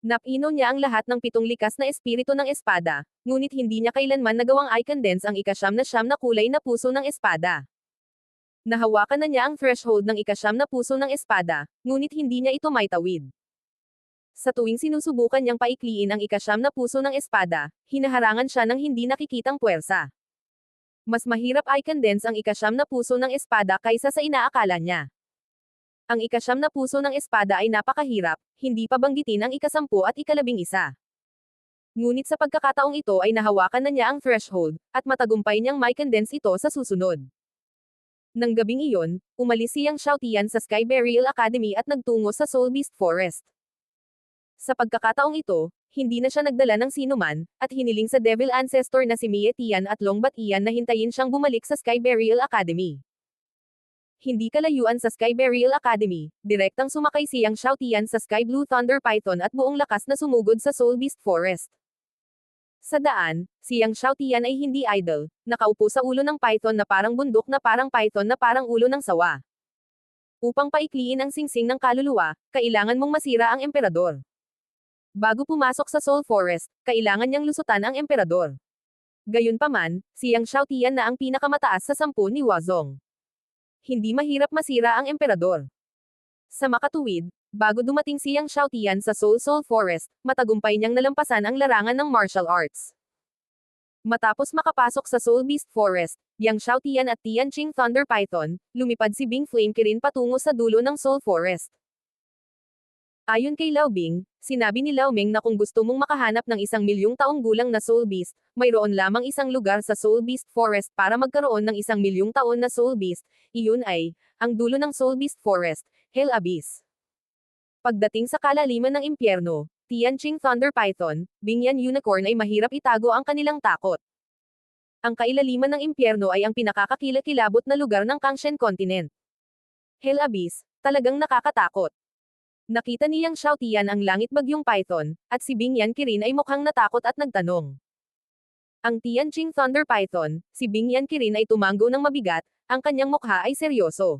A: Napino niya ang lahat ng 7 likas na espiritu ng espada, ngunit hindi niya kailanman nagawang i-condense ang ika-9 na kulay na puso ng espada. Nahawakan na niya ang threshold ng ika-9 na puso ng espada, ngunit hindi niya ito maitawid. Sa tuwing sinusubukan niyang paikliin ang ika-9 na puso ng espada, hinaharangan siya ng hindi nakikitang puwersa. Mas mahirap i-condense ang ika-9 na puso ng espada kaysa sa inaakala niya. Ang ika-9 na puso ng espada ay napakahirap, hindi pa banggitin ang ika-10 at ika-11. Ngunit sa pagkakataong ito ay nahawakan na niya ang threshold, at matagumpay niyang mai-condense ito sa susunod. Nang gabing iyon, umalis si Yang Xiaotian sa Sky Burial Academy at nagtungo sa Soul Beast Forest. Sa pagkakataong ito, hindi na siya nagdala ng sinuman, at hiniling sa Devil Ancestor na si Mie Tian at Long Batian na hintayin siyang bumalik sa Sky Burial Academy. Hindi kalayuan sa Sky Burial Academy, direktang sumakay si Yang Xiaotian sa Sky Blue Thunder Python at buong lakas na sumugod sa Soul Beast Forest. Sa daan, si Yang Xiaotian ay hindi idle, nakaupo sa ulo ng python na parang bundok na parang python na parang ulo ng sawa. Upang paikliin ang singsing ng kaluluwa, kailangan mong masira ang emperador. Bago pumasok sa Soul Forest, kailangan niyang lusutan ang emperador. Gayunpaman, si Yang Xiaotian na ang pinakamataas sa 10 ni Wazong. Hindi mahirap masira ang emperador. Sa makatuwid, bago dumating si Yang Xiaotian sa Soul Forest, matagumpay niyang nalampasan ang larangan ng martial arts. Matapos makapasok sa Soul Beast Forest, Yang Xiaotian at Tianqing Thunder Python, lumipad si Bing Flamekirin patungo sa dulo ng Soul Forest. Ayon kay Lao Bing, sinabi ni Lao Meng na kung gusto mong makahanap ng 1,000,000 taong gulang na Soul Beast, mayroon lamang isang lugar sa Soul Beast Forest para magkaroon ng 1,000,000 taon na Soul Beast, iyon ay, ang dulo ng Soul Beast Forest, Hell Abyss. Pagdating sa kalaliman ng impyerno, Tianqing Thunder Python, Bingyan Unicorn ay mahirap itago ang kanilang takot. Ang kailaliman ng impyerno ay ang pinakakakilakilabot na lugar ng Kangshen Continent. Hell Abyss, talagang nakakatakot. Nakita ni Yang Xiaotian ang langit bagyong python, at si Bingyan Kirin ay mukhang natakot at nagtanong. Ang Tianqing Thunder Python, si Bingyan Kirin ay tumanggo ng mabigat, ang kanyang mukha ay seryoso.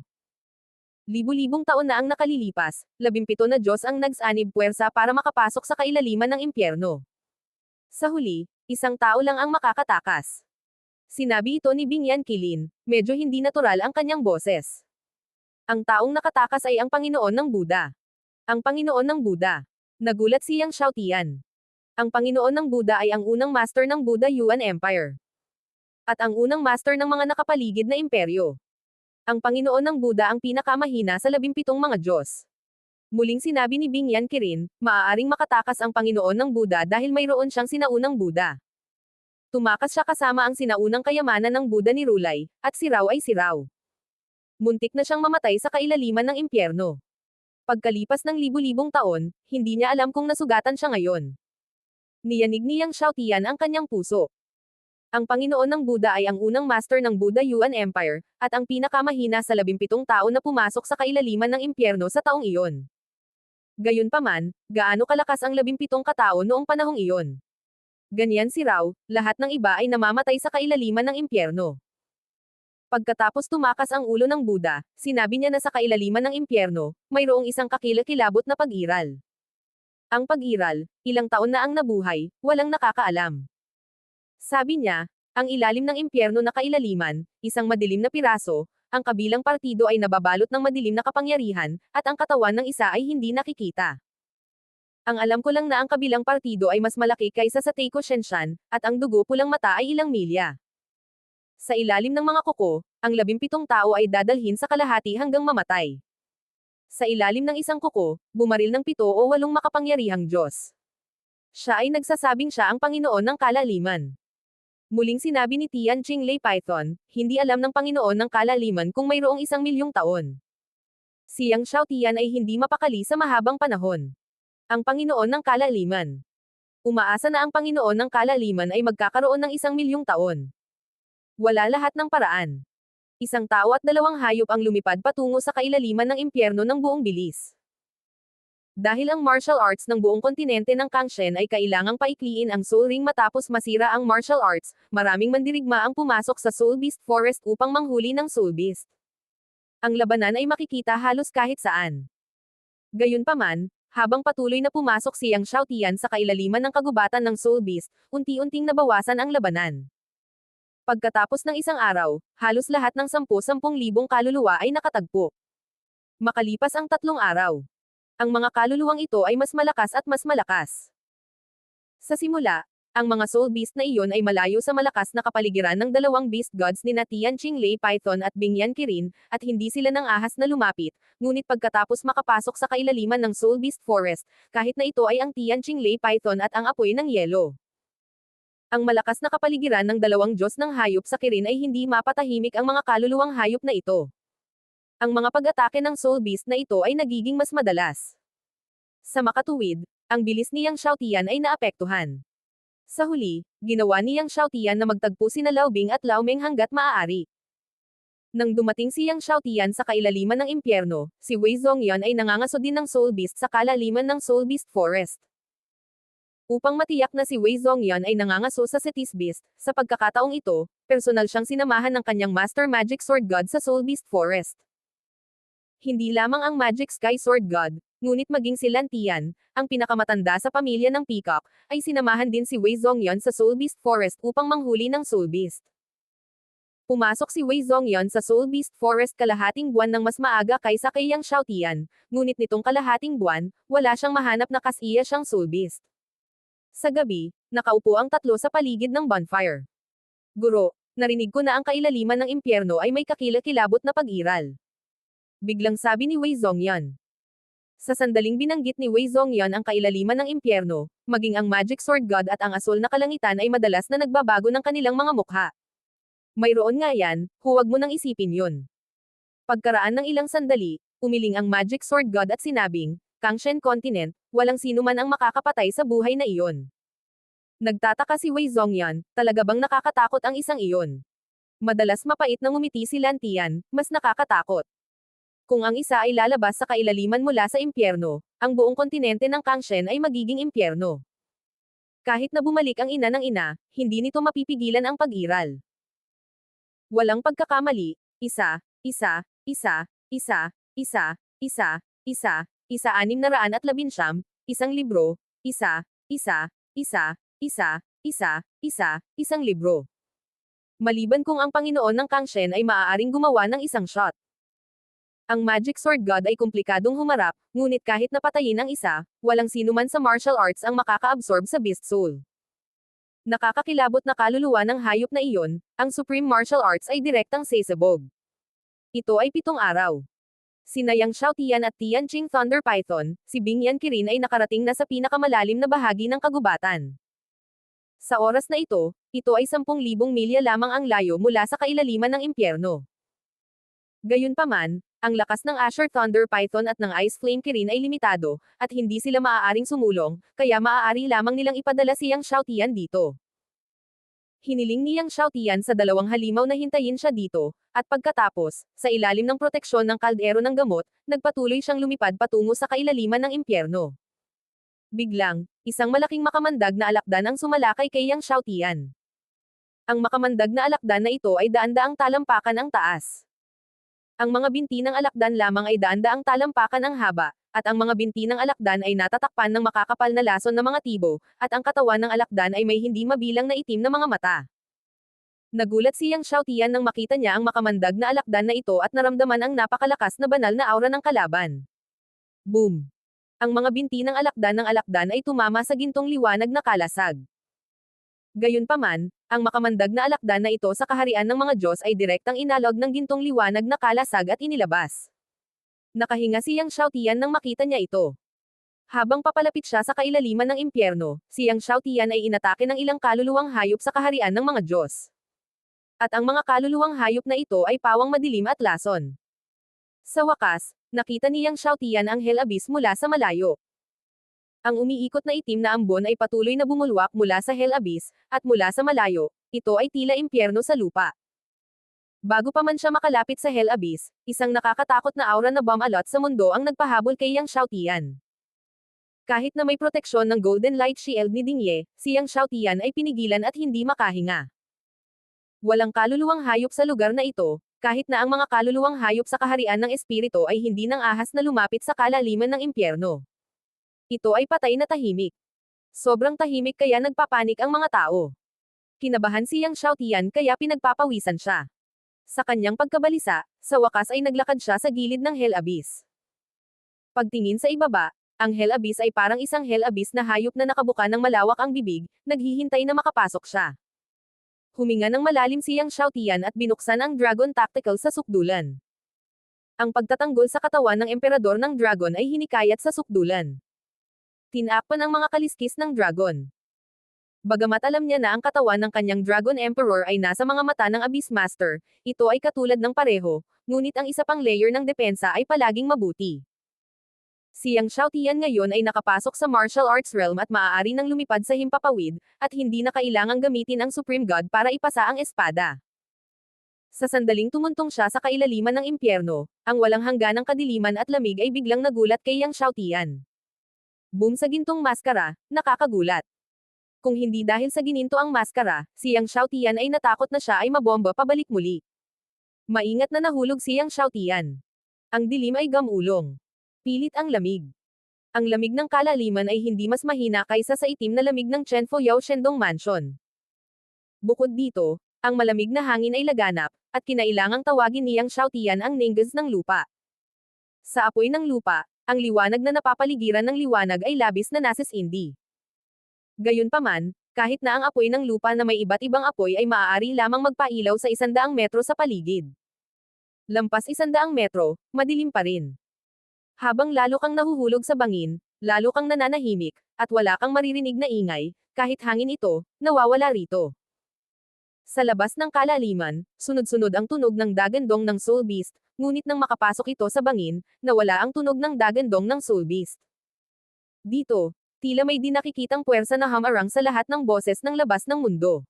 A: Libu-libong taon na ang nakalilipas, 17 na Diyos ang nagsanib puwersa para makapasok sa kailaliman ng impyerno. Sa huli, isang tao lang ang makakatakas. Sinabi ito ni Bingyan Kirin, medyo hindi natural ang kanyang boses. Ang taong nakatakas ay ang Panginoon ng Buddha. Ang Panginoon ng Buddha. Nagulat si Yang Xiaotian. Ang Panginoon ng Buddha ay ang unang master ng Buddha Yuan Empire. At ang unang master ng mga nakapaligid na imperyo. Ang Panginoon ng Buddha ang pinakamahina sa 17 mga Diyos. Muling sinabi ni Bingyan Kirin, maaaring makatakas ang Panginoon ng Buddha dahil mayroon siyang sinaunang Buddha. Tumakas siya kasama ang sinaunang kayamanan ng Buddha ni Rulay, at si Rao ay si Rao. Muntik na siyang mamatay sa kailaliman ng impyerno. Pagkalipas ng libu-libong taon, hindi niya alam kung nasugatan siya ngayon. Niyanig ni Yang Xiaotian ang kanyang puso. Ang Panginoon ng Buddha ay ang unang master ng Buddha Yuan Empire, at ang pinakamahina sa 17 tao na pumasok sa kailaliman ng impyerno sa taong iyon. Gayunpaman, gaano kalakas ang 17 katao noong panahong iyon? Ganyan si Rao, lahat ng iba ay namamatay sa kailaliman ng impyerno. Pagkatapos tumakas ang ulo ng Buddha, sinabi niya na sa kailaliman ng impyerno, mayroong isang kakilakilabot na pag-iral. Ang pag-iral, ilang taon na ang nabuhay, walang nakakaalam. Sabi niya, ang ilalim ng impyerno na kailaliman, isang madilim na piraso, ang kabilang partido ay nababalot ng madilim na kapangyarihan, at ang katawan ng isa ay hindi nakikita. Ang alam ko lang na ang kabilang partido ay mas malaki kaysa sa Teiko Shenshan, at ang dugo pulang mata ay ilang milya. Sa ilalim ng mga kuko, ang 17 tao ay dadalhin sa kalahati hanggang mamatay. Sa ilalim ng isang kuko, bumaril ng 7 o 8 makapangyarihang Diyos. Siya ay nagsasabing siya ang Panginoon ng kalaliman. Muling sinabi ni Tianqing Lei Python, hindi alam ng Panginoon ng kalaliman kung mayroong 1,000,000 taon. Si Yang Xiaotian ay hindi mapakali sa mahabang panahon. Ang Panginoon ng kalaliman. Umaasa na ang Panginoon ng kalaliman ay magkakaroon ng 1,000,000 taon. Wala lahat ng paraan. Isang tao at 2 hayop ang lumipad patungo sa kailaliman ng impyerno ng buong bilis. Dahil ang martial arts ng buong kontinente ng Kangshen ay kailangang paikliin ang Soul Ring matapos masira ang martial arts, maraming mandirigma ang pumasok sa Soul Beast Forest upang manghuli ng Soul Beast. Ang labanan ay makikita halos kahit saan. Gayunpaman, habang patuloy na pumasok si Yang Xiaotian sa kailaliman ng kagubatan ng Soul Beast, unti-unting nabawasan ang labanan. Pagkatapos ng isang araw, halos lahat ng 10,000 kaluluwa ay nakatagpo. Makalipas ang 3 araw. Ang mga kaluluwang ito ay mas malakas at mas malakas. Sa simula, ang mga Soul Beast na iyon ay malayo sa malakas na kapaligiran ng 2 Beast Gods ni Tianqing Lei Python at Bingyan Kirin, at hindi sila nang ahas na lumapit, ngunit pagkatapos makapasok sa kailaliman ng Soul Beast Forest, kahit na ito ay ang Tianqing Lei Python at ang apoy ng yelo. Ang malakas na kapaligiran ng 2 Diyos ng hayop sa Kirin ay hindi mapatahimik ang mga kaluluwang hayop na ito. Ang mga pag-atake ng Soul Beast na ito ay nagiging mas madalas. Sa makatuwid, ang bilis ni Yang Xiaotian ay naapektuhan. Sa huli, ginawa ni Yang Xiaotian na magtagpo sina Lao Bing at Lao Meng hanggat maaari. Nang dumating si Yang Xiaotian sa kailaliman ng impyerno, si Wei Zhongyan ay nangangaso din ng Soul Beast sa kalaliman ng Soul Beast Forest. Upang matiyak na si Wei Zhongyan ay nangangaso sa Cetis Beast, sa pagkakataong ito, personal siyang sinamahan ng kanyang Master Magic Sword God sa Soul Beast Forest. Hindi lamang ang Magic Sky Sword God, ngunit maging si Lan Tian, ang pinakamatanda sa pamilya ng Peacock, ay sinamahan din si Wei Zhongyan sa Soul Beast Forest upang manghuli ng Soul Beast. Pumasok si Wei Zhongyan sa Soul Beast Forest kalahating buwan ng mas maaga kaysa kay Yang Xiaotian, ngunit nitong kalahating buwan, wala siyang mahanap na kasiya siyang Soul Beast. Sa gabi, nakaupo ang tatlo sa paligid ng bonfire. Guro, narinig ko na ang kailaliman ng impyerno ay may kakilakilabot na pag-iral. Biglang sabi ni Wei Zongyan. Sa sandaling binanggit ni Wei Zongyan ang kailaliman ng impyerno, maging ang Magic Sword God at ang Asul na Kalangitan ay madalas na nagbabago ng kanilang mga mukha. Mayroon nga yan, huwag mo nang isipin yun. Pagkaraan ng ilang sandali, umiling ang Magic Sword God at sinabing, Kangshen Continent, walang sino man ang makakapatay sa buhay na iyon. Nagtataka si Wei Zongyan, talaga bang nakakatakot ang isang iyon? Madalas mapait na ngumiti si Lan Tian, mas nakakatakot. Kung ang isa ay lalabas sa kailaliman mula sa impyerno, ang buong kontinente ng Kangshen ay magiging impyerno. Kahit na bumalik ang ina ng ina, hindi nito mapipigilan ang pag-iral. Walang pagkakamali, isa, 619, isang libro, isang libro. Maliban kung ang Panginoon ng Kangshen ay maaaring gumawa ng isang shot. Ang Magic Sword God ay komplikadong humarap, ngunit kahit napatayin ang isa, walang sino man sa martial arts ang makaka-absorb sa Beast Soul. Nakakakilabot na kaluluwa ng hayop na iyon, ang Supreme Martial Arts ay direktang sesabog. Ito ay 7 araw. Sina Yang Xiaotian at Tian Qing Thunder Python, si Bing Yan Kirin ay nakarating na sa pinakamalalim na bahagi ng kagubatan. Sa oras na ito ay 10,000 milya lamang ang layo mula sa kailaliman ng impyerno. Gayunpaman, ang lakas ng Azure Thunder Python at ng Ice Flame Kirin ay limitado, at hindi sila maaaring sumulong, kaya maaari lamang nilang ipadala si Yang Xiaotian dito. Hiniling ni Yang Xiaotian sa 2 halimaw na hintayin siya dito, at pagkatapos, sa ilalim ng proteksyon ng kaldero ng gamot, nagpatuloy siyang lumipad patungo sa kailaliman ng impyerno. Biglang, isang malaking makamandag na alakdan ang sumalakay kay Yang Xiaotian. Ang makamandag na alakdan na ito ay daan-daang talampakan ang taas. Ang mga binti ng alakdan lamang ay daan-daang talampakan ang haba, at ang mga binti ng alakdan ay natatakpan ng makakapal na lason na mga tibo, at ang katawan ng alakdan ay may hindi mabilang na itim na mga mata. Nagulat si Yang Xiaotian nang makita niya ang makamandag na alakdan na ito at naramdaman ang napakalakas na banal na aura ng kalaban. Boom! Ang mga binti ng alakdan ay tumama sa gintong liwanag na kalasag. Gayunpaman, ang makamandag na alakdan na ito sa kaharian ng mga Diyos ay direktang inalog ng gintong liwanag na kalasag at inilabas. Nakahinga si Yang Xiaotian nang makita niya ito. Habang papalapit siya sa kailaliman ng impyerno, si Yang Xiaotian ay inatake ng ilang kaluluwang hayop sa kaharian ng mga Diyos. At ang mga kaluluwang hayop na ito ay pawang madilim at lason. Sa wakas, nakita ni Yang Xiaotian ang Hell Abyss mula sa malayo. Ang umiikot na itim na ambon ay patuloy na bumulwak mula sa Hell Abyss, at mula sa malayo, ito ay tila impyerno sa lupa. Bago pa man siya makalapit sa Hell Abyss, isang nakakatakot na aura na bumalot sa mundo ang nagpahabol kay Yang Xiaotian. Kahit na may proteksyon ng Golden Light Shield ni Dingye, si Yang Xiaotian ay pinigilan at hindi makahinga. Walang kaluluwang hayop sa lugar na ito, kahit na ang mga kaluluwang hayop sa kaharian ng espiritu ay hindi nang ahas na lumapit sa kalaliman ng impyerno. Ito ay patay na tahimik. Sobrang tahimik kaya nagpapanik ang mga tao. Kinabahan si Yang Xiaotian kaya pinagpapawisan siya. Sa kanyang pagkabalisa, sa wakas ay naglakad siya sa gilid ng Hell Abyss. Pagtingin sa ibaba, ang Hell Abyss ay parang isang Hell Abyss na hayop na nakabuka ng malawak ang bibig, naghihintay na makapasok siya. Huminga ng malalim si Yang Xiaotian at binuksan ang Dragon Tactical sa sukdulan. Ang pagtatanggol sa katawan ng emperador ng dragon ay hinikayat sa sukdulan. Tinakpan ang mga kaliskis ng dragon. Bagamat alam niya na ang katawan ng kanyang Dragon Emperor ay nasa mga mata ng Abyss Master, ito ay katulad ng pareho, ngunit ang isa pang layer ng depensa ay palaging mabuti. Si Yang Xiaotian ngayon ay nakapasok sa martial arts realm at maaari nang lumipad sa himpapawid, at hindi na kailangang gamitin ang Supreme God para ipasa ang espada. Sa sandaling tumuntong siya sa kailaliman ng impyerno, ang walang hangganang kadiliman at lamig ay biglang nagulat kay Yang Xiaotian. Boom sa gintong maskara, nakakagulat. Kung hindi dahil sa gininto ang maskara, si Yang Xiaotian ay natakot na siya ay mabomba pabalik muli. Maingat na nahulog si Yang Xiaotian. Ang dilim ay gamulong. Pilit ang lamig. Ang lamig ng kalaliman ay hindi mas mahina kaysa sa itim na lamig ng Chen Foyao Shendong Mansion. Bukod dito, ang malamig na hangin ay laganap, at kinailangang tawagin ni Yang Xiaotian ang Ningas ng lupa. Sa apoy ng lupa, ang liwanag na napapaligiran ng liwanag ay labis na nasisindi. Gayunpaman, Kahit na ang apoy ng lupa na may iba't ibang apoy ay maaari lamang magpailaw sa 100 metro sa paligid. Lampas 100 metro, madilim pa rin. Habang lalo kang nahuhulog sa bangin, lalo kang nananahimik, at wala kang maririnig na ingay, kahit hangin ito, nawawala rito. Sa labas ng kalaliman, sunod-sunod ang tunog ng dagandong ng Soul Beast, ngunit nang makapasok ito sa bangin, nawala ang tunog ng dagandong ng Soul Beast. Dito, tila may di nakikitang puwersa na hamarang sa lahat ng boses ng labas ng mundo.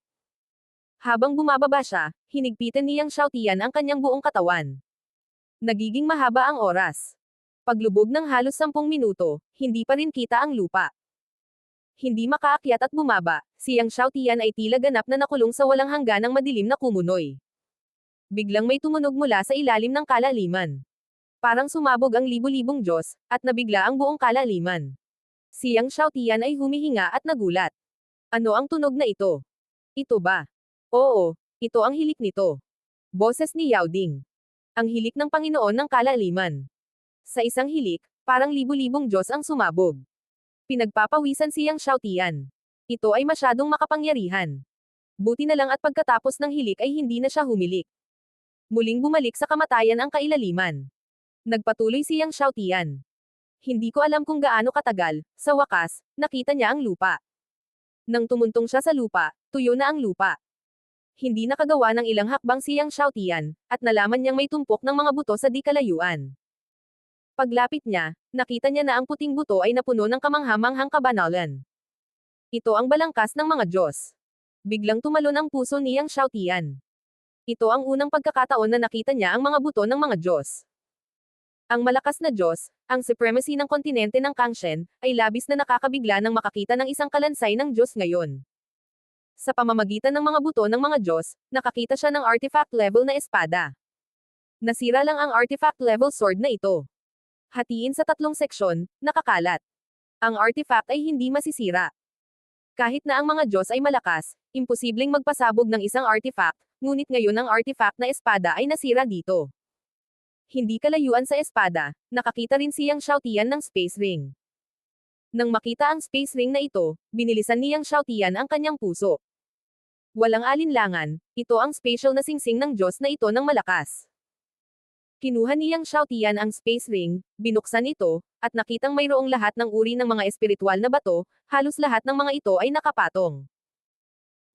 A: Habang bumababa siya, hinigpitan niyang Xiaotian ang kanyang buong katawan. Nagiging mahaba ang oras. Paglubog ng halos 10 minuto, hindi pa rin kita ang lupa. Hindi makaakyat at bumaba, siyang Xiaotian ay tila ganap na nakulong sa walang hangganang madilim na kumunoy. Biglang may tumunog mula sa ilalim ng kalaliman. Parang sumabog ang libu-libong Diyos, at nabigla ang buong kalaliman. Siyang Xiaotian ay humihinga at nagulat. Ano ang tunog na ito? Ito ba? Oo, ito ang hilik nito. Boses ni Yao Ding. Ang hilik ng Panginoon ng kalaliman. Sa isang hilik, parang libu-libong Diyos ang sumabog. Pinagpapawisan siyang Xiaotian. Ito ay masyadong makapangyarihan. Buti na lang at pagkatapos ng hilik ay hindi na siya humilik. Muling bumalik sa kamatayan ang kailaliman. Nagpatuloy siyang Xiaotian. Hindi ko alam kung gaano katagal, sa wakas, nakita niya ang lupa. Nang tumuntong siya sa lupa, tuyo na ang lupa. Hindi nakagawa ng ilang hakbang siyang Xiaotian, at nalaman niyang may tumpok ng mga buto sa di kalayuan. Paglapit niya, nakita niya na ang puting buto ay napuno ng kamanghamanghang kabanalan. Ito ang balangkas ng mga Diyos. Biglang tumalon ang puso niyang Xiaotian. Ito ang unang pagkakataon na nakita niya ang mga buto ng mga Diyos. Ang malakas na Diyos, ang supremacy ng kontinente ng Kangshen, ay labis na nakakabigla nang makakita ng isang kalansay ng Diyos ngayon. Sa pamamagitan ng mga buto ng mga Diyos, nakakita siya ng artifact level na espada. Nasira lang ang artifact level sword na ito. Hatiin sa 3 seksyon, nakakalat. Ang artifact ay hindi masisira. Kahit na ang mga Diyos ay malakas, imposibleng magpasabog ng isang artifact, ngunit ngayon ang artifact na espada ay nasira dito. Hindi kalayuan sa espada, nakakita rin siyang Xiaotian ng space ring. Nang makita ang space ring na ito, binilisan niyang Xiaotian ang kanyang puso. Walang alinlangan, ito ang special na singsing ng Diyos na ito ng malakas. Kinuha niyang Xiaotian ang space ring, binuksan ito, at nakitang mayroong lahat ng uri ng mga espiritual na bato, halos lahat ng mga ito ay nakapatong.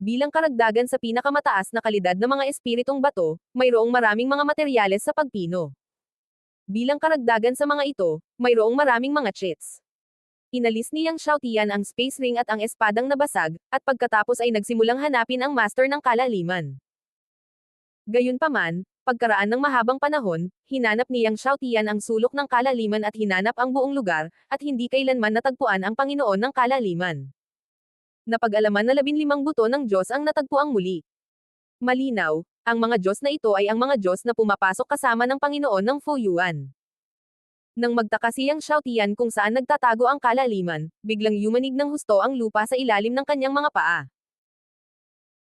A: Bilang karagdagan sa pinakamataas na kalidad ng mga espiritong bato, mayroong maraming mga materyales sa pagpino. Bilang karagdagan sa mga ito, mayroong maraming mga cheats. Inalis niyang Xiaotian ang space ring at ang espadang nabasag, at pagkatapos ay nagsimulang hanapin ang master ng kalaliman. Gayunpaman, pagkaraan ng mahabang panahon, hinanap niyang Xiaotian ang sulok ng kalaliman at hinanap ang buong lugar, at hindi kailanman natagpuan ang Panginoon ng kalaliman. Napag-alaman na 15 buto ng Diyos ang natagpuang muli. Malinaw, ang mga Diyos na ito ay ang mga Diyos na pumapasok kasama ng Panginoon ng Fuyuan. Nang magtaka siyang Xiaotian kung saan nagtatago ang kalaliman, biglang yumanig ng husto ang lupa sa ilalim ng kanyang mga paa.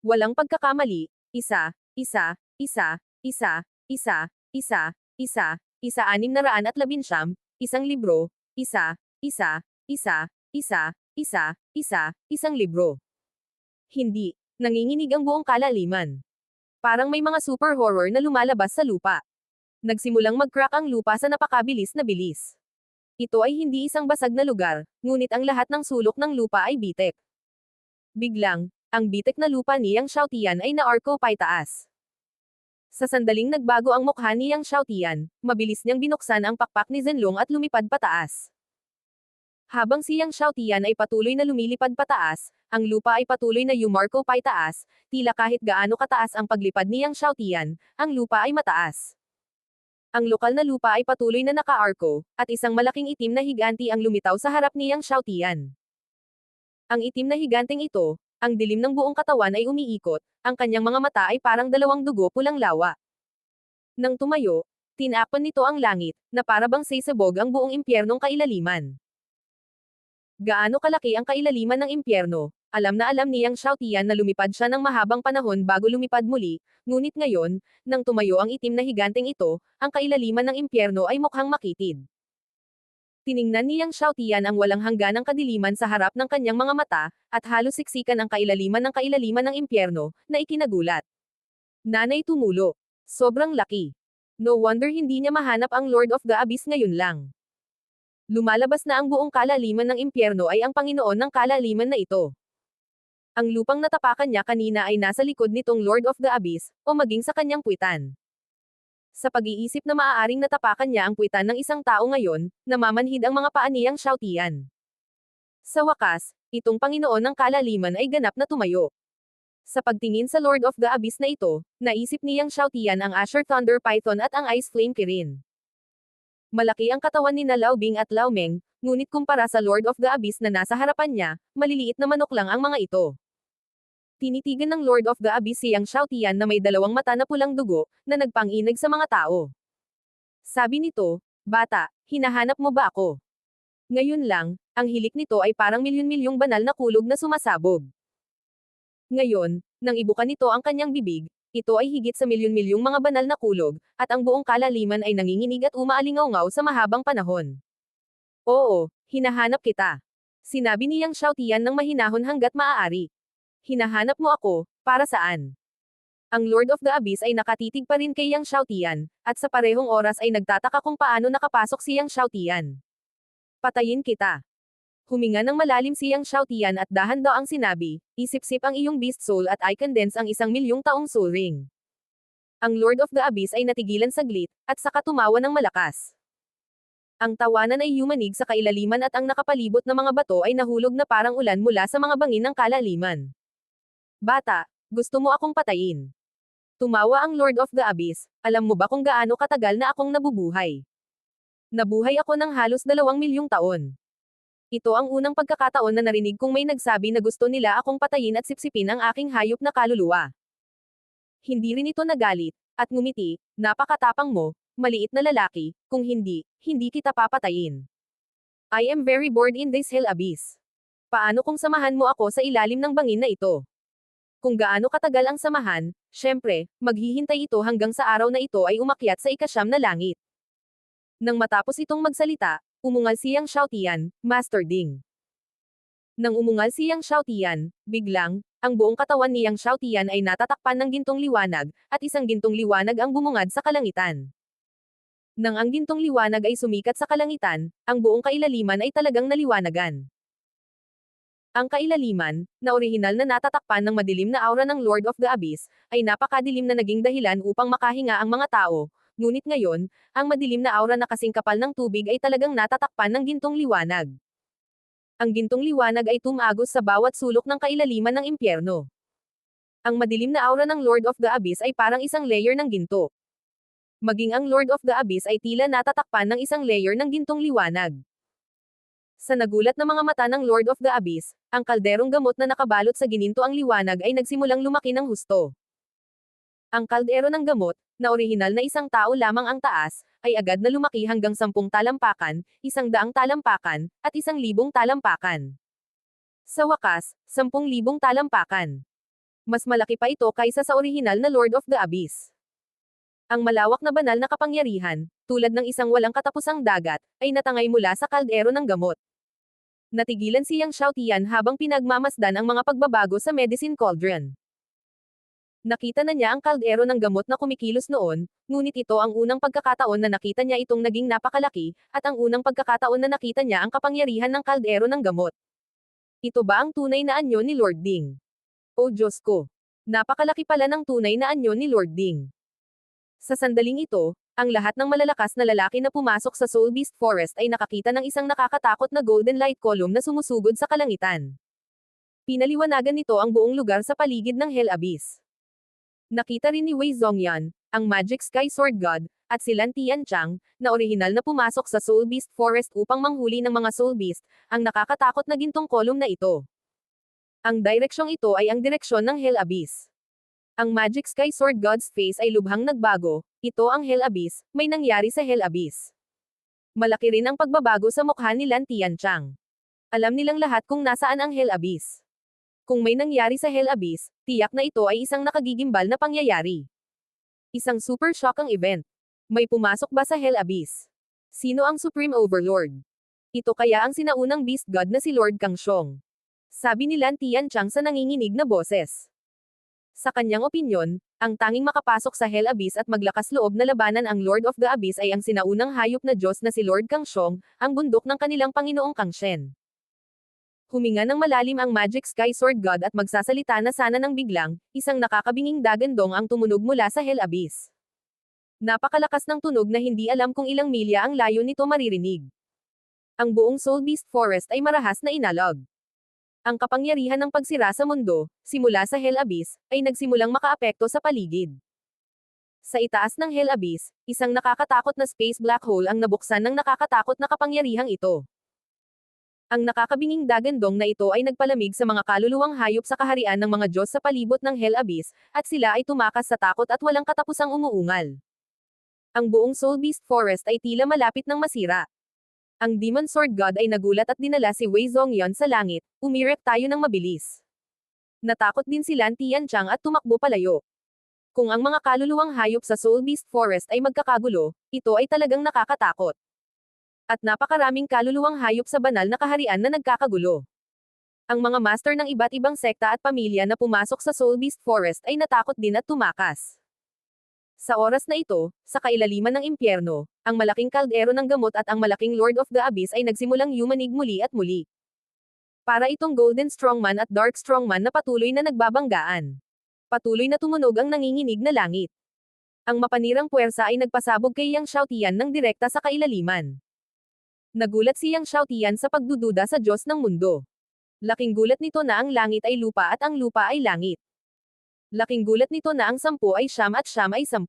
A: Walang pagkakamali, isa, 619, isang libro, isang libro. Hindi, nanginginig ang buong kalaliman. Parang may mga super horror na lumalabas sa lupa. Nagsimulang mag-crack ang lupa sa napakabilis na bilis. Ito ay hindi isang basag na lugar, ngunit ang lahat ng sulok ng lupa ay bitek. Biglang, ang bitek na lupa niyang Xiaotian ay na-arco paitaas. Sa sandaling nagbago ang mukha niyang Xiaotian, mabilis niyang binuksan ang pakpak ni Zenlong at lumipad pataas. Habang siyang Xiaotian ay patuloy na lumilipad pataas, ang lupa ay patuloy na yumarko paitaas, tila kahit gaano kataas ang paglipad niyang Xiaotian, ang lupa ay mataas. Ang lokal na lupa ay patuloy na naka-arco, at isang malaking itim na higanti ang lumitaw sa harap niyang Xiaotian. Ang itim na higanteng ito, ang dilim ng buong katawan ay umiikot, ang kanyang mga mata ay parang 2 dugo pulang lawa. Nang tumayo, tinakpan nito ang langit, na para bang sisabog ang buong impyernong kailaliman. Gaano kalaki ang kailaliman ng impyerno, alam na alam niyang Xiaotian na lumipad siya ng mahabang panahon bago lumipad muli, ngunit ngayon, nang tumayo ang itim na higanteng ito, ang kailaliman ng impyerno ay mukhang makitid. Tiningnan ni Yang Xiaotian ang walang hangganang kadiliman sa harap ng kanyang mga mata, at halos siksikan ang kailaliman ng impyerno, na ikinagulat. Nanay tumulo. Sobrang laki. No wonder hindi niya mahanap ang Lord of the Abyss ngayon lang. Lumalabas na ang buong kalaliman ng impyerno ay ang Panginoon ng kalaliman na ito. Ang lupang natapakan niya kanina ay nasa likod nitong Lord of the Abyss, o maging sa kanyang puwitan. Sa pag-iisip na maaaring natapakan niya ang puwitan ng isang tao ngayon, namamanhid ang mga paa ni Yang Xiaotian. Sa wakas, itong Panginoon ng kalaliman ay ganap na tumayo. Sa pagtingin sa Lord of the Abyss na ito, naisip ni Yang Xiaotian ang Asher Thunder Python at ang Ice Flame Kirin. Malaki ang katawan ni Lao Bing at Lao Meng, ngunit kumpara sa Lord of the Abyss na nasa harapan niya, maliliit na manok lang ang mga ito. Tinitigan ng Lord of the Abyss si Yang Xiaotian na may dalawang mata na pulang dugo, na nagpang-inag sa mga tao. Sabi nito, "Bata, hinahanap mo ba ako?" Ngayon lang, ang hilik nito ay parang milyon-milyong banal na kulog na sumasabog. Ngayon, nang ibukan nito ang kanyang bibig, ito ay higit sa milyon-milyong mga banal na kulog, at ang buong kalaliman ay nanginginig at umaalingaw-ngaw sa mahabang panahon. "Oo, hinahanap kita." Sinabi ni Yang Xiaotian ng mahinahon hanggat maaari. "Hinahanap mo ako, para saan?" Ang Lord of the Abyss ay nakatitig pa rin kay Yang Xiaotian, at sa parehong oras ay nagtataka kung paano nakapasok si Yang Xiaotian. "Patayin kita." Huminga ng malalim si Yang Xiaotian at dahan-daang sinabi, "Isip-sip ang iyong beast soul at i-condense ang 1,000,000 taong soul ring." Ang Lord of the Abyss ay natigilan saglit, at saka tumawa ng malakas. Ang tawanan ay yumanig sa kailaliman at ang nakapalibot na mga bato ay nahulog na parang ulan mula sa mga bangin ng kalaliman. "Bata, gusto mo akong patayin?" Tumawa ang Lord of the Abyss, "Alam mo ba kung gaano katagal na akong nabubuhay? Nabuhay ako ng halos 2,000,000 taon. Ito ang unang pagkakataon na narinig kong may nagsabi na gusto nila akong patayin at sipsipin ang aking hayop na kaluluwa." Hindi rin ito nagalit, at ngumiti, "Napakatapang mo, maliit na lalaki, kung hindi, hindi kita papatayin. I am very bored in this hell abyss. Paano kung samahan mo ako sa ilalim ng bangin na ito?" Kung gaano katagal ang samahan, syempre, maghihintay ito hanggang sa araw na ito ay umakyat sa ika-9 na langit. Nang matapos itong magsalita, umungal si Yang Xiaotian, "Master Ding." Nang umungal si Yang Xiaotian, biglang, ang buong katawan ni Yang Xiaotian ay natatakpan ng gintong liwanag, at isang gintong liwanag ang bumungad sa kalangitan. Nang ang gintong liwanag ay sumikat sa kalangitan, ang buong kailaliman ay talagang naliwanagan. Ang kailaliman, na orihinal na natatakpan ng madilim na aura ng Lord of the Abyss, ay napakadilim na naging dahilan upang makahinga ang mga tao, ngunit ngayon, ang madilim na aura na kasing kapal ng tubig ay talagang natatakpan ng gintong liwanag. Ang gintong liwanag ay tumagos sa bawat sulok ng kailaliman ng impyerno. Ang madilim na aura ng Lord of the Abyss ay parang isang layer ng ginto. Maging ang Lord of the Abyss ay tila natatakpan ng isang layer ng gintong liwanag. Sa nagulat na mga mata ng Lord of the Abyss, ang kalderong gamot na nakabalot sa gininto ang liwanag ay nagsimulang lumaki ng husto. Ang kaldero ng gamot, na orihinal na isang tao lamang ang taas, ay agad na lumaki hanggang 10 talampakan, 100 talampakan, at 1,000 talampakan. Sa wakas, 10,000 talampakan. Mas malaki pa ito kaysa sa orihinal na Lord of the Abyss. Ang malawak na banal na kapangyarihan, tulad ng isang walang katapusang dagat, ay natangay mula sa kaldero ng gamot. Natigilan si Yang Xiaotian habang pinagmamasdan ang mga pagbabago sa medicine cauldron. Nakita na niya ang kaldero ng gamot na kumikilos noon, ngunit ito ang unang pagkakataon na nakita niya itong naging napakalaki, at ang unang pagkakataon na nakita niya ang kapangyarihan ng kaldero ng gamot. Ito ba ang tunay na anyo ni Lord Ding? O Diyos ko! Napakalaki pala ng tunay na anyo ni Lord Ding. Sa sandaling ito, ang lahat ng malalakas na lalaki na pumasok sa Soul Beast Forest ay nakakita ng isang nakakatakot na golden light column na sumusugod sa kalangitan. Pinaliwanagan nito ang buong lugar sa paligid ng Hell Abyss. Nakita rin ni Wei Zhongyan, ang Magic Sky Sword God, at si Lan Tianchang, na orihinal na pumasok sa Soul Beast Forest upang manghuli ng mga Soul Beast, ang nakakatakot na gintong column na ito. Ang direksyong ito ay ang direksyon ng Hell Abyss. Ang Magic Sky Sword God's face ay lubhang nagbago, ito ang Hell Abyss, may nangyari sa Hell Abyss. Malaki rin ang pagbabago sa mukha ni Lan Tianchang. Alam nilang lahat kung nasaan ang Hell Abyss. Kung may nangyari sa Hell Abyss, tiyak na ito ay isang nakagigimbal na pangyayari. Isang super shocking event. May pumasok ba sa Hell Abyss? Sino ang Supreme Overlord? Ito kaya ang sinaunang beast god na si Lord Kangxiong. Sabi ni Lan Tianchang sa nanginginig na boses. Sa kanyang opinyon, ang tanging makapasok sa Hell Abyss at maglakas loob na labanan ang Lord of the Abyss ay ang sinaunang hayop na Diyos na si Lord Kangxiong, ang bundok ng kanilang Panginoong Kangxian. Huminga ng malalim ang Magic Sky Sword God at magsasalita na sana ng biglang, isang nakakabinging dagandong ang tumunog mula sa Hell Abyss. Napakalakas ng tunog na hindi alam kung ilang milya ang layo nito maririnig. Ang buong Soul Beast Forest ay marahas na inalog. Ang kapangyarihan ng pagsira sa mundo, simula sa Hell Abyss, ay nagsimulang makaapekto sa paligid. Sa itaas ng Hell Abyss, isang nakakatakot na space black hole ang nabuksan ng nakakatakot na kapangyarihang ito. Ang nakakabinging dagandong na ito ay nagpalamig sa mga kaluluwang hayop sa kaharian ng mga Diyos sa palibot ng Hell Abyss, at sila ay tumakas sa takot at walang katapusang umuungal. Ang buong Soul Beast Forest ay tila malapit ng masira. Ang Demon Sword God ay nagulat at dinala si Wei Zhongyan sa langit, umirik tayo ng mabilis. Natakot din si Lan Tianchang at tumakbo palayo. Kung ang mga kaluluwang hayop sa Soul Beast Forest ay magkakagulo, ito ay talagang nakakatakot. At napakaraming kaluluwang hayop sa banal na kaharian na nagkakagulo. Ang mga master ng iba't ibang sekta at pamilya na pumasok sa Soul Beast Forest ay natakot din at tumakas. Sa oras na ito, sa kailaliman ng impyerno, ang malaking kaldero ng gamot at ang malaking Lord of the Abyss ay nagsimulang yumanig muli at muli. Para itong Golden Strongman at Dark Strongman na patuloy na nagbabanggaan. Patuloy na tumunog ang nanginginig na langit. Ang mapanirang puwersa ay nagpasabog kay Yang Xiaotian ng direkta sa kailaliman. Nagulat si Yang Xiaotian sa pagdududa sa Diyos ng mundo. Laking gulat nito na ang langit ay lupa at ang lupa ay langit. Laking gulat nito na ang 10 ay siyam at siyam ay 10.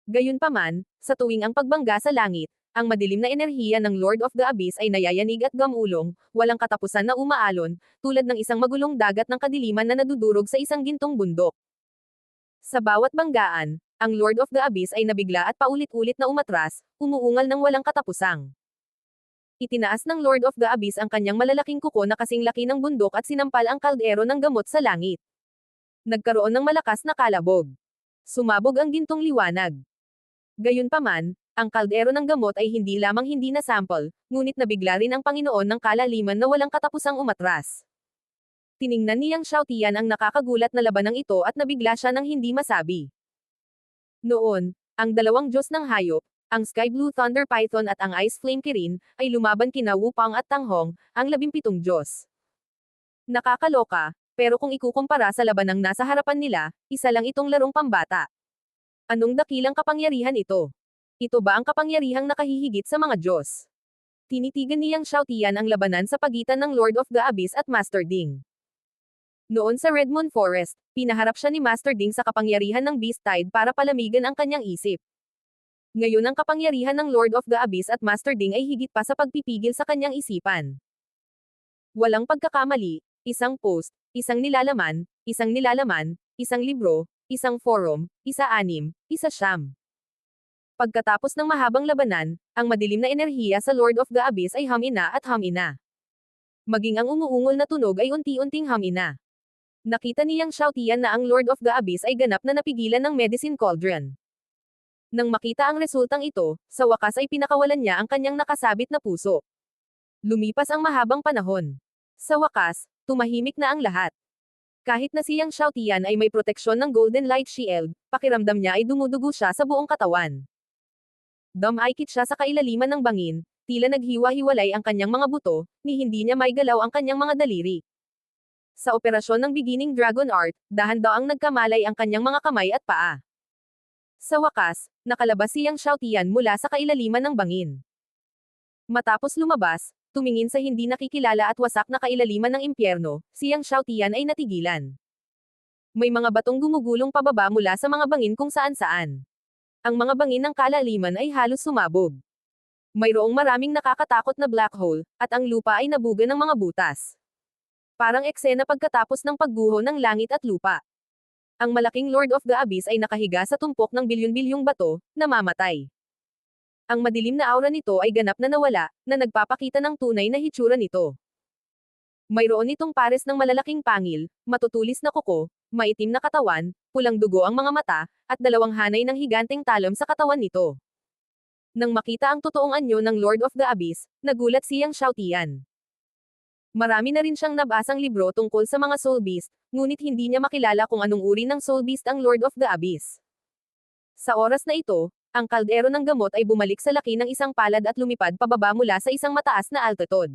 A: Gayunpaman, sa tuwing ang pagbangga sa langit, ang madilim na enerhiya ng Lord of the Abyss ay nayayanig at gamulong, walang katapusan na umaalon, tulad ng isang magulong dagat ng kadiliman na nadudurog sa isang gintong bundok. Sa bawat banggaan, ang Lord of the Abyss ay nabigla at paulit-ulit na umatras, umuungal ng walang katapusang. Itinaas ng Lord of the Abyss ang kanyang malalaking kuko na kasing laki ng bundok at sinampal ang kaldero ng gamot sa langit. Nagkaroon ng malakas na kalabog. Sumabog ang gintong liwanag. Gayunpaman, ang kaldero ng gamot ay hindi lamang hindi na sample, ngunit nabigla rin ang Panginoon ng kalaliman na walang katapusang umatras. Tiningnan ni Yang Xiaotian ang nakakagulat na labanang ito at nabigla siya ng hindi masabi. Noon, ang dalawang Diyos ng hayop, ang Sky Blue Thunder Python at ang Ice Flame Kirin, ay lumaban kina Wu Pang at Tang Hong, ang 17 Diyos. Nakakaloka, pero kung ikukumpara sa labanang nasa harapan nila, isa lang itong larong pambata. Anong dakilang kapangyarihan ito? Ito ba ang kapangyarihang nakahihigit sa mga Diyos? Tinitigan ni Yang Xiaotian ang labanan sa pagitan ng Lord of the Abyss at Master Ding. Noon sa Red Moon Forest, pinaharap siya ni Master Ding sa kapangyarihan ng Beast Tide para palamigan ang kanyang isip. Ngayon ang kapangyarihan ng Lord of the Abyss at Master Ding ay higit pa sa pagpipigil sa kanyang isipan. Walang pagkakamali, isang post, isang nilalaman, isang libro, isang forum, isa-6, isa-9. Pagkatapos ng mahabang labanan, ang madilim na enerhiya sa Lord of the Abyss ay hamina at hamina. Maging ang umuungol na tunog ay unti-unting hamina. Nakita ni Yang Xiaotian na ang Lord of the Abyss ay ganap na napigilan ng medicine cauldron. Nang makita ang resultang ito, sa wakas ay pinakawalan niya ang kanyang nakasabit na puso. Lumipas ang mahabang panahon. Sa wakas, tumahimik na ang lahat. Kahit na si Yang Xiaotian ay may proteksyon ng Golden Light Shield, pakiramdam niya ay dumudugo siya sa buong katawan. Dumaikit siya sa kailaliman ng bangin, tila naghiwa-hiwalay ang kanyang mga buto, ni hindi niya maigalaw ang kanyang mga daliri. Sa operasyon ng Beginning Dragon Art, dahan-daang nagkamalay ang kanyang mga kamay at paa. Sa wakas, nakalabas si Yang Xiaotian mula sa kailaliman ng bangin. Matapos lumabas, tumingin sa hindi nakikilala at wasak na kailaliman ng impyerno, si Yang Xiaotian ay natigilan. May mga batong gumugulong pababa mula sa mga bangin kung saan-saan. Ang mga bangin ng kalaliman ay halos sumabog. Mayroong maraming nakakatakot na black hole, at ang lupa ay nabuga ng mga butas. Parang eksena pagkatapos ng pagguho ng langit at lupa. Ang malaking Lord of the Abyss ay nakahiga sa tumpok ng bilyon-bilyong bato, namamatay. Ang madilim na aura nito ay ganap na nawala, na nagpapakita ng tunay na hitsura nito. Mayroon itong pares ng malalaking pangil, matutulis na kuko, maitim na katawan, pulang dugo ang mga mata, at dalawang hanay ng higanteng talam sa katawan nito. Nang makita ang totoong anyo ng Lord of the Abyss, nagulat si Yang Xiaotian. Marami na rin siyang nabasang libro tungkol sa mga Soul Beast, ngunit hindi niya makilala kung anong uri ng Soul Beast ang Lord of the Abyss. Sa oras na ito, ang kaldero ng gamot ay bumalik sa laki ng isang palad at lumipad pababa mula sa isang mataas na altitude.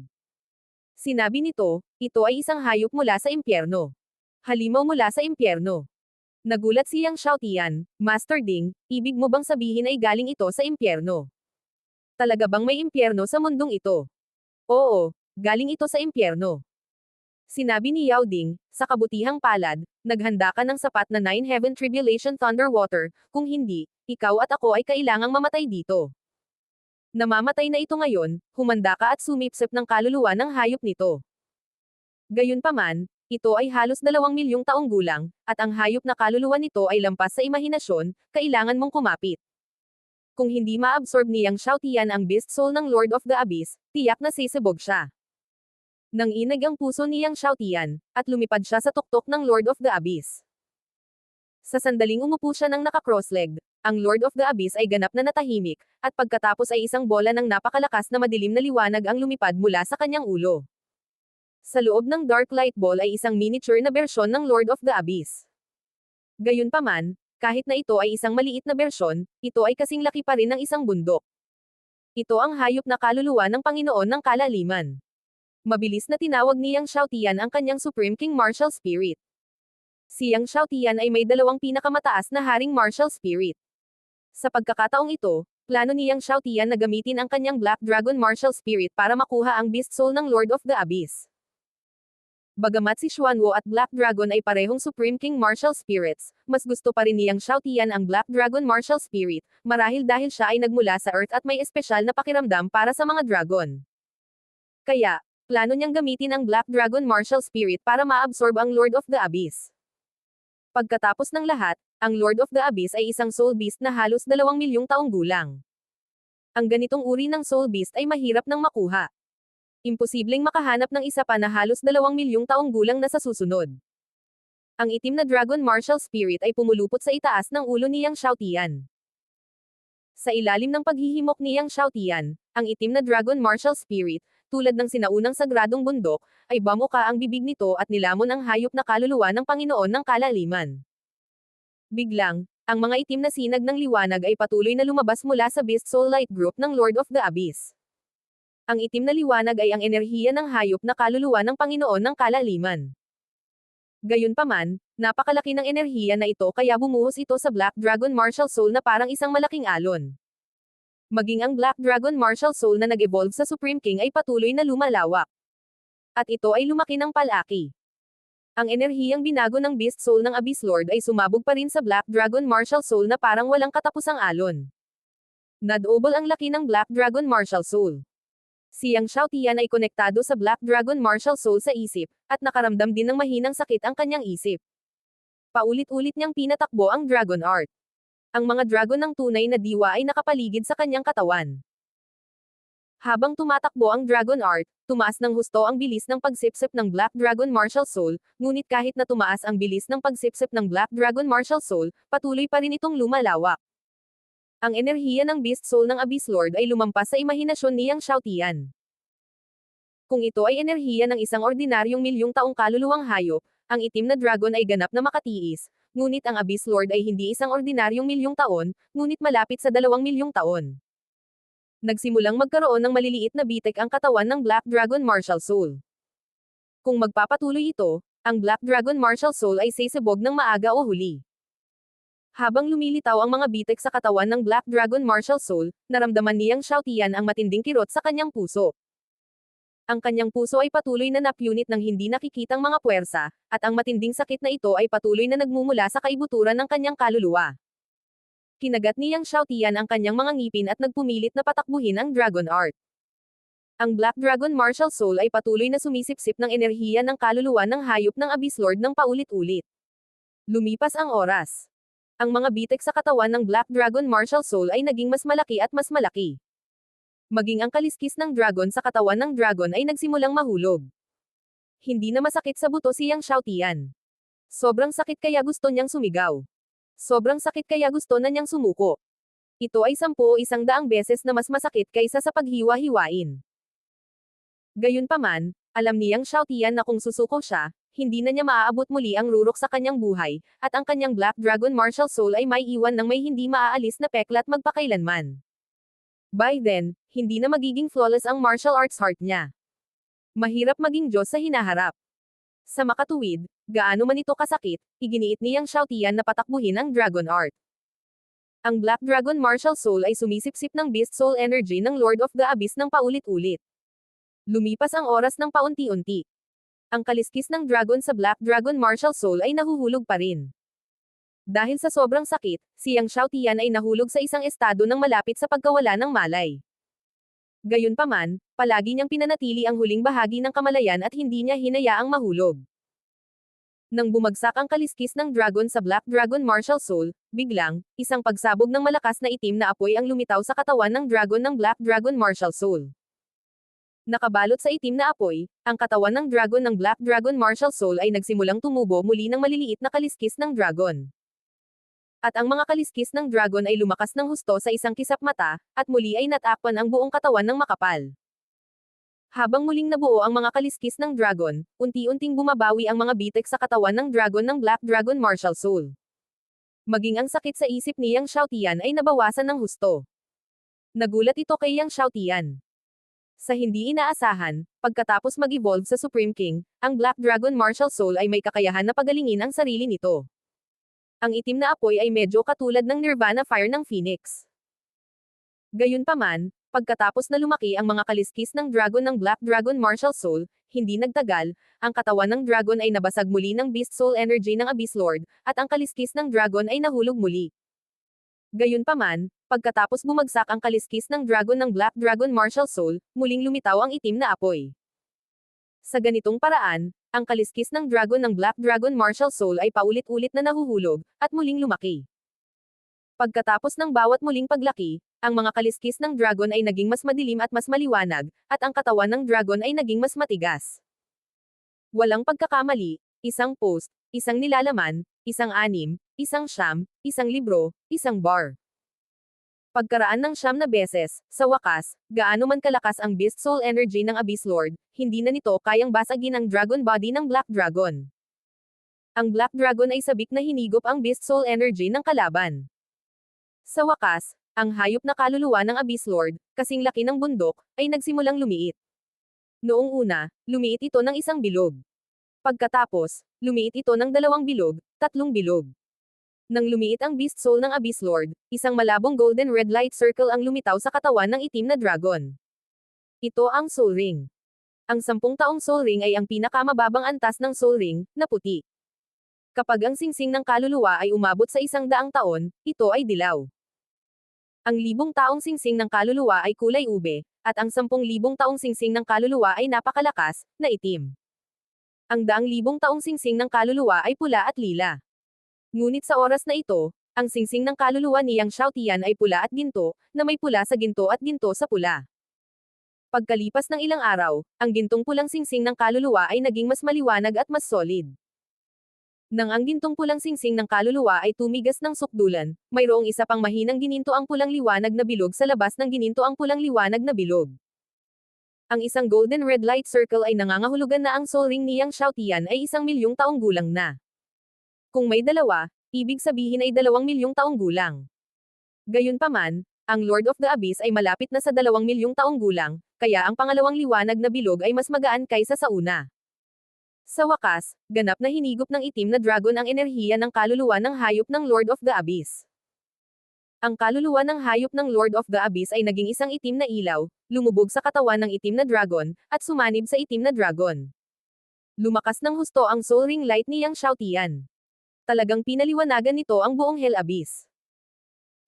A: Sinabi nito, ito ay isang hayop mula sa impyerno. Halimaw mula sa impyerno. Nagulat si Yang Xiaotian, Master Ding, ibig mo bang sabihin ay galing ito sa impyerno? Talaga bang may impyerno sa mundong ito? Oo, galing ito sa impyerno. Sinabi ni Yao Ding, sa kabutihang palad, naghanda ka ng sapat na 9 Heaven Tribulation Thunder Water, kung hindi, ikaw at ako ay kailangang mamatay dito. Namamatay na ito ngayon, humanda ka at sumipsip ng kaluluwa ng hayop nito. Gayunpaman, ito ay halos 2 milyong taong gulang, at ang hayop na kaluluwa nito ay lampas sa imahinasyon, kailangan mong kumapit. Kung hindi ma-absorb ni Yang Xiaotian ang Beast Soul ng Lord of the Abyss, tiyak na sisibog siya. Nanginig ang puso ni Yang Xiaotian, at lumipad siya sa tuktok ng Lord of the Abyss. Sa sandaling umupo siya ng naka-cross-legged, ang Lord of the Abyss ay ganap na natahimik, at pagkatapos ay isang bola ng napakalakas na madilim na liwanag ang lumipad mula sa kanyang ulo. Sa loob ng Dark Light Ball ay isang miniature na bersyon ng Lord of the Abyss. Gayunpaman, kahit na ito ay isang maliit na bersyon, ito ay kasing laki pa rin ng isang bundok. Ito ang hayop na kaluluwa ng Panginoon ng Kalaliman. Mabilis na tinawag ni Yang Xiaotian ang kanyang Supreme King Martial Spirit. Si Yang Xiaotian ay may 2 pinakamataas na Haring Martial Spirit. Sa pagkakataong ito, plano ni Yang Xiaotian na gamitin ang kanyang Black Dragon Martial Spirit para makuha ang Beast Soul ng Lord of the Abyss. Bagamat si Xuanwo at Black Dragon ay parehong Supreme King Martial Spirits, mas gusto pa rin ni Yang Xiaotian ang Black Dragon Martial Spirit, marahil dahil siya ay nagmula sa Earth at may espesyal na pakiramdam para sa mga dragon. Kaya, plano niyang gamitin ang Black Dragon Martial Spirit para ma-absorb ang Lord of the Abyss. Pagkatapos ng lahat, ang Lord of the Abyss ay isang Soul Beast na halos 2 milyong taong gulang. Ang ganitong uri ng Soul Beast ay mahirap nang makuha. Imposibleng makahanap ng isa pa na halos 2 milyong taong gulang na sa susunod. Ang itim na Dragon Martial Spirit ay pumulupot sa itaas ng ulo ni Yang Xiaotian. Sa ilalim ng paghihimok ni Yang Xiaotian, ang itim na Dragon Martial Spirit, tulad ng sinaunang sagradong bundok, ay bamuka ang bibig nito at nilamon ang hayop na kaluluwa ng Panginoon ng Kalaliman. Biglang, ang mga itim na sinag ng liwanag ay patuloy na lumabas mula sa Beast Soul Light Group ng Lord of the Abyss. Ang itim na liwanag ay ang enerhiya ng hayop na kaluluwa ng Panginoon ng Kalaliman. Gayunpaman, napakalaki ng enerhiya na ito kaya bumuhos ito sa Black Dragon Martial Soul na parang isang malaking alon. Maging ang Black Dragon Martial Soul na nag-evolve sa Supreme King ay patuloy na lumalawak. At ito ay lumaki ng palaki. Ang enerhiyang binago ng Beast Soul ng Abyss Lord ay sumabog pa rin sa Black Dragon Martial Soul na parang walang katapusang alon. Nadouble ang laki ng Black Dragon Martial Soul. Si Yang Xiaotian ay konektado sa Black Dragon Martial Soul sa isip, at nakaramdam din ng mahinang sakit ang kanyang isip. Paulit-ulit niyang pinatakbo ang Dragon Art. Ang mga dragon ng tunay na diwa ay nakapaligid sa kanyang katawan. Habang tumatakbo ang Dragon Art, tumaas ng husto ang bilis ng pagsipsip ng Black Dragon Martial Soul, ngunit kahit na tumaas ang bilis ng pagsipsip ng Black Dragon Martial Soul, patuloy pa rin itong lumalawak. Ang enerhiya ng Beast Soul ng Abyss Lord ay lumampas sa imahinasyon ni Yang Xiaotian. Kung ito ay enerhiya ng isang ordinaryong milyong taong kaluluwang hayop, ang itim na dragon ay ganap na makatiis, ngunit ang Abyss Lord ay hindi isang ordinaryong milyong taon, ngunit malapit sa 2 milyong taon. Nagsimulang magkaroon ng maliliit na bitek ang katawan ng Black Dragon Martial Soul. Kung magpapatuloy ito, ang Black Dragon Martial Soul ay sisibog ng maaga o huli. Habang lumilitaw ang mga bitek sa katawan ng Black Dragon Martial Soul, naramdaman ni Yang Xiaotian ang matinding kirot sa kanyang puso. Ang kanyang puso ay patuloy na napunit ng hindi nakikitang mga puwersa, at ang matinding sakit na ito ay patuloy na nagmumula sa kaibuturan ng kanyang kaluluwa. Kinagat ni Yang Xiaotian ang kanyang mga ngipin at nagpumilit na patakbuhin ang Dragon Art. Ang Black Dragon Martial Soul ay patuloy na sumisipsip ng enerhiya ng kaluluwa ng hayop ng Abyss Lord ng paulit-ulit. Lumipas ang oras. Ang mga bitek sa katawan ng Black Dragon Martial Soul ay naging mas malaki at mas malaki. Maging ang kaliskis ng dragon sa katawan ng dragon ay nagsimulang mahulog. Hindi na masakit sa buto si Yang Xiaotian. Sobrang sakit kaya gusto niyang sumigaw. Sobrang sakit kaya gusto na niyang sumuko. Ito ay 10 o 100 beses na mas masakit kaysa sa paghiwa-hiwain. Gayunpaman, alam niyang Xiao Tian na kung susuko siya, hindi na niya maaabot muli ang rurok sa kanyang buhay, at ang kanyang Black Dragon Martial Soul ay may iwan ng may hindi maaalis na peklat magpakailanman. By then, hindi na magiging flawless ang martial arts heart niya. Mahirap maging Diyos sa hinaharap. Sa makatuwid, gaano man ito kasakit, iginiit niyang Xiao Tian na patakbuhin ang Dragon Art. Ang Black Dragon Martial Soul ay sumisipsip ng Beast Soul Energy ng Lord of the Abyss ng paulit-ulit. Lumipas ang oras ng paunti-unti. Ang kaliskis ng dragon sa Black Dragon Martial Soul ay nahuhulog pa rin. Dahil sa sobrang sakit, si Yang Xiao Tian ay nahulog sa isang estado ng malapit sa pagkawala ng malay. Gayunpaman, palagi niyang pinanatili ang huling bahagi ng kamalayan at hindi niya hinayaang mahulog. Nang bumagsak ang kaliskis ng dragon sa Black Dragon Martial Soul, biglang, isang pagsabog ng malakas na itim na apoy ang lumitaw sa katawan ng dragon ng Black Dragon Martial Soul. Nakabalot sa itim na apoy, ang katawan ng dragon ng Black Dragon Martial Soul ay nagsimulang tumubo muli ng maliliit na kaliskis ng dragon. At ang mga kaliskis ng dragon ay lumakas ng husto sa isang kisap mata, at muli ay natakpan ang buong katawan ng makapal. Habang muling nabuo ang mga kaliskis ng dragon, unti-unting bumabawi ang mga bitek sa katawan ng dragon ng Black Dragon Martial Soul. Maging ang sakit sa isip ni Yang Xiao Tian ay nabawasan ng husto. Nagulat ito kay Yang Xiao Tian. Sa hindi inaasahan, pagkatapos mag-evolve sa Supreme King, ang Black Dragon Martial Soul ay may kakayahan na pagalingin ang sarili nito. Ang itim na apoy ay medyo katulad ng Nirvana Fire ng Phoenix. Gayunpaman, pagkatapos na lumaki ang mga kaliskis ng dragon ng Black Dragon Martial Soul, hindi nagtagal, ang katawan ng dragon ay nabasag muli ng Beast Soul Energy ng Abyss Lord, at ang kaliskis ng dragon ay nahulog muli. Gayunpaman, pagkatapos bumagsak ang kaliskis ng dragon ng Black Dragon Martial Soul, muling lumitaw ang itim na apoy. Sa ganitong paraan, ang kaliskis ng dragon ng Black Dragon Martial Soul ay paulit-ulit na nahuhulog, at muling lumaki. Pagkatapos ng bawat muling paglaki, ang mga kaliskis ng dragon ay naging mas madilim at mas maliwanag, at ang katawan ng dragon ay naging mas matigas. Walang pagkakamali, isang post, isang nilalaman, isang anim, isang siyam, isang libro, isang bar. Pagkaraan ng 9 na beses, sa wakas, gaano man kalakas ang Beast Soul Energy ng Abyss Lord, hindi na nito kayang basagin ang dragon body ng Black Dragon. Ang Black Dragon ay sabik na hinigop ang Beast Soul Energy ng kalaban. Sa wakas, ang hayop na kaluluwa ng Abyss Lord, kasing laki ng bundok, ay nagsimulang lumiit. Noong una, lumiit ito ng isang bilog. Pagkatapos, lumiit ito ng 2 bilog, 3 bilog. Nang lumiit ang Beast Soul ng Abyss Lord, isang malabong golden red light circle ang lumitaw sa katawan ng itim na dragon. Ito ang Soul Ring. Ang 10 taong Soul Ring ay ang pinakamababang antas ng Soul Ring, na puti. Kapag ang singsing ng kaluluwa ay umabot sa 100 taon, ito ay dilaw. Ang 1000 taong singsing ng kaluluwa ay kulay ube, at ang 10,000 taong singsing ng kaluluwa ay napakalakas, na itim. Ang 100,000 taong singsing ng kaluluwa ay pula at lila. Ngunit sa oras na ito, ang singsing ng kaluluwa ni Yang Xiao Tian ay pula at ginto, na may pula sa ginto at ginto sa pula. Pagkalipas ng ilang araw, ang gintong pulang singsing ng kaluluwa ay naging mas maliwanag at mas solid. Nang ang gintong pulang singsing ng kaluluwa ay tumigas ng sukdulan, mayroong isa pang mahinang gininto ang pulang liwanag na bilog sa labas ng gininto ang pulang liwanag na bilog. Ang isang golden red light circle ay nangangahulugan na ang soul ring ni Yang Xiao Tian ay 1,000,000 taong gulang na. Kung may dalawa, ibig sabihin ay 2,000,000 taong gulang. Gayunpaman, ang Lord of the Abyss ay malapit na sa 2,000,000 taong gulang, kaya ang pangalawang liwanag na bilog ay mas magaan kaysa sa una. Sa wakas, ganap na hinigop ng itim na dragon ang enerhiya ng kaluluwa ng hayop ng Lord of the Abyss. Ang kaluluwa ng hayop ng Lord of the Abyss ay naging isang itim na ilaw, lumubog sa katawan ng itim na dragon, at sumanib sa itim na dragon. Lumakas ng husto ang soul ring light ni Yang Xiao Tian. Talagang pinaliwanagan nito ang buong Hell Abyss.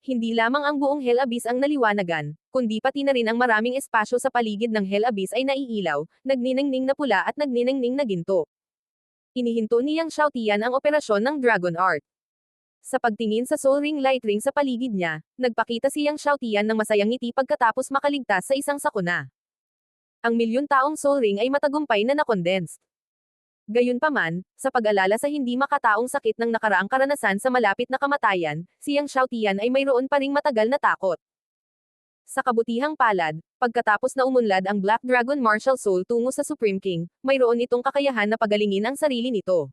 A: Hindi lamang ang buong Hell Abyss ang naliwanagan, kundi pati na rin ang maraming espasyo sa paligid ng Hell Abyss ay naiilaw, nagniningning na pula at nagniningning na ginto. Inihinto ni Yang Xiao Tian ang operasyon ng Dragon Art. Sa pagtingin sa soul ring light ring sa paligid niya, nagpakita si Yang Xiao Tian ng masayang ngiti pagkatapos makaligtas sa isang sakuna. Ang milyon taong soul ring ay matagumpay na nakondensed. Gayunpaman, sa pag-alala sa hindi makataong sakit ng nakaraang karanasan sa malapit na kamatayan, si Yang Xiaotian ay mayroon pa ring matagal na takot. Sa kabutihang palad, pagkatapos na umunlad ang Black Dragon Martial Soul tungo sa Supreme King, mayroon itong kakayahan na pagalingin ang sarili nito.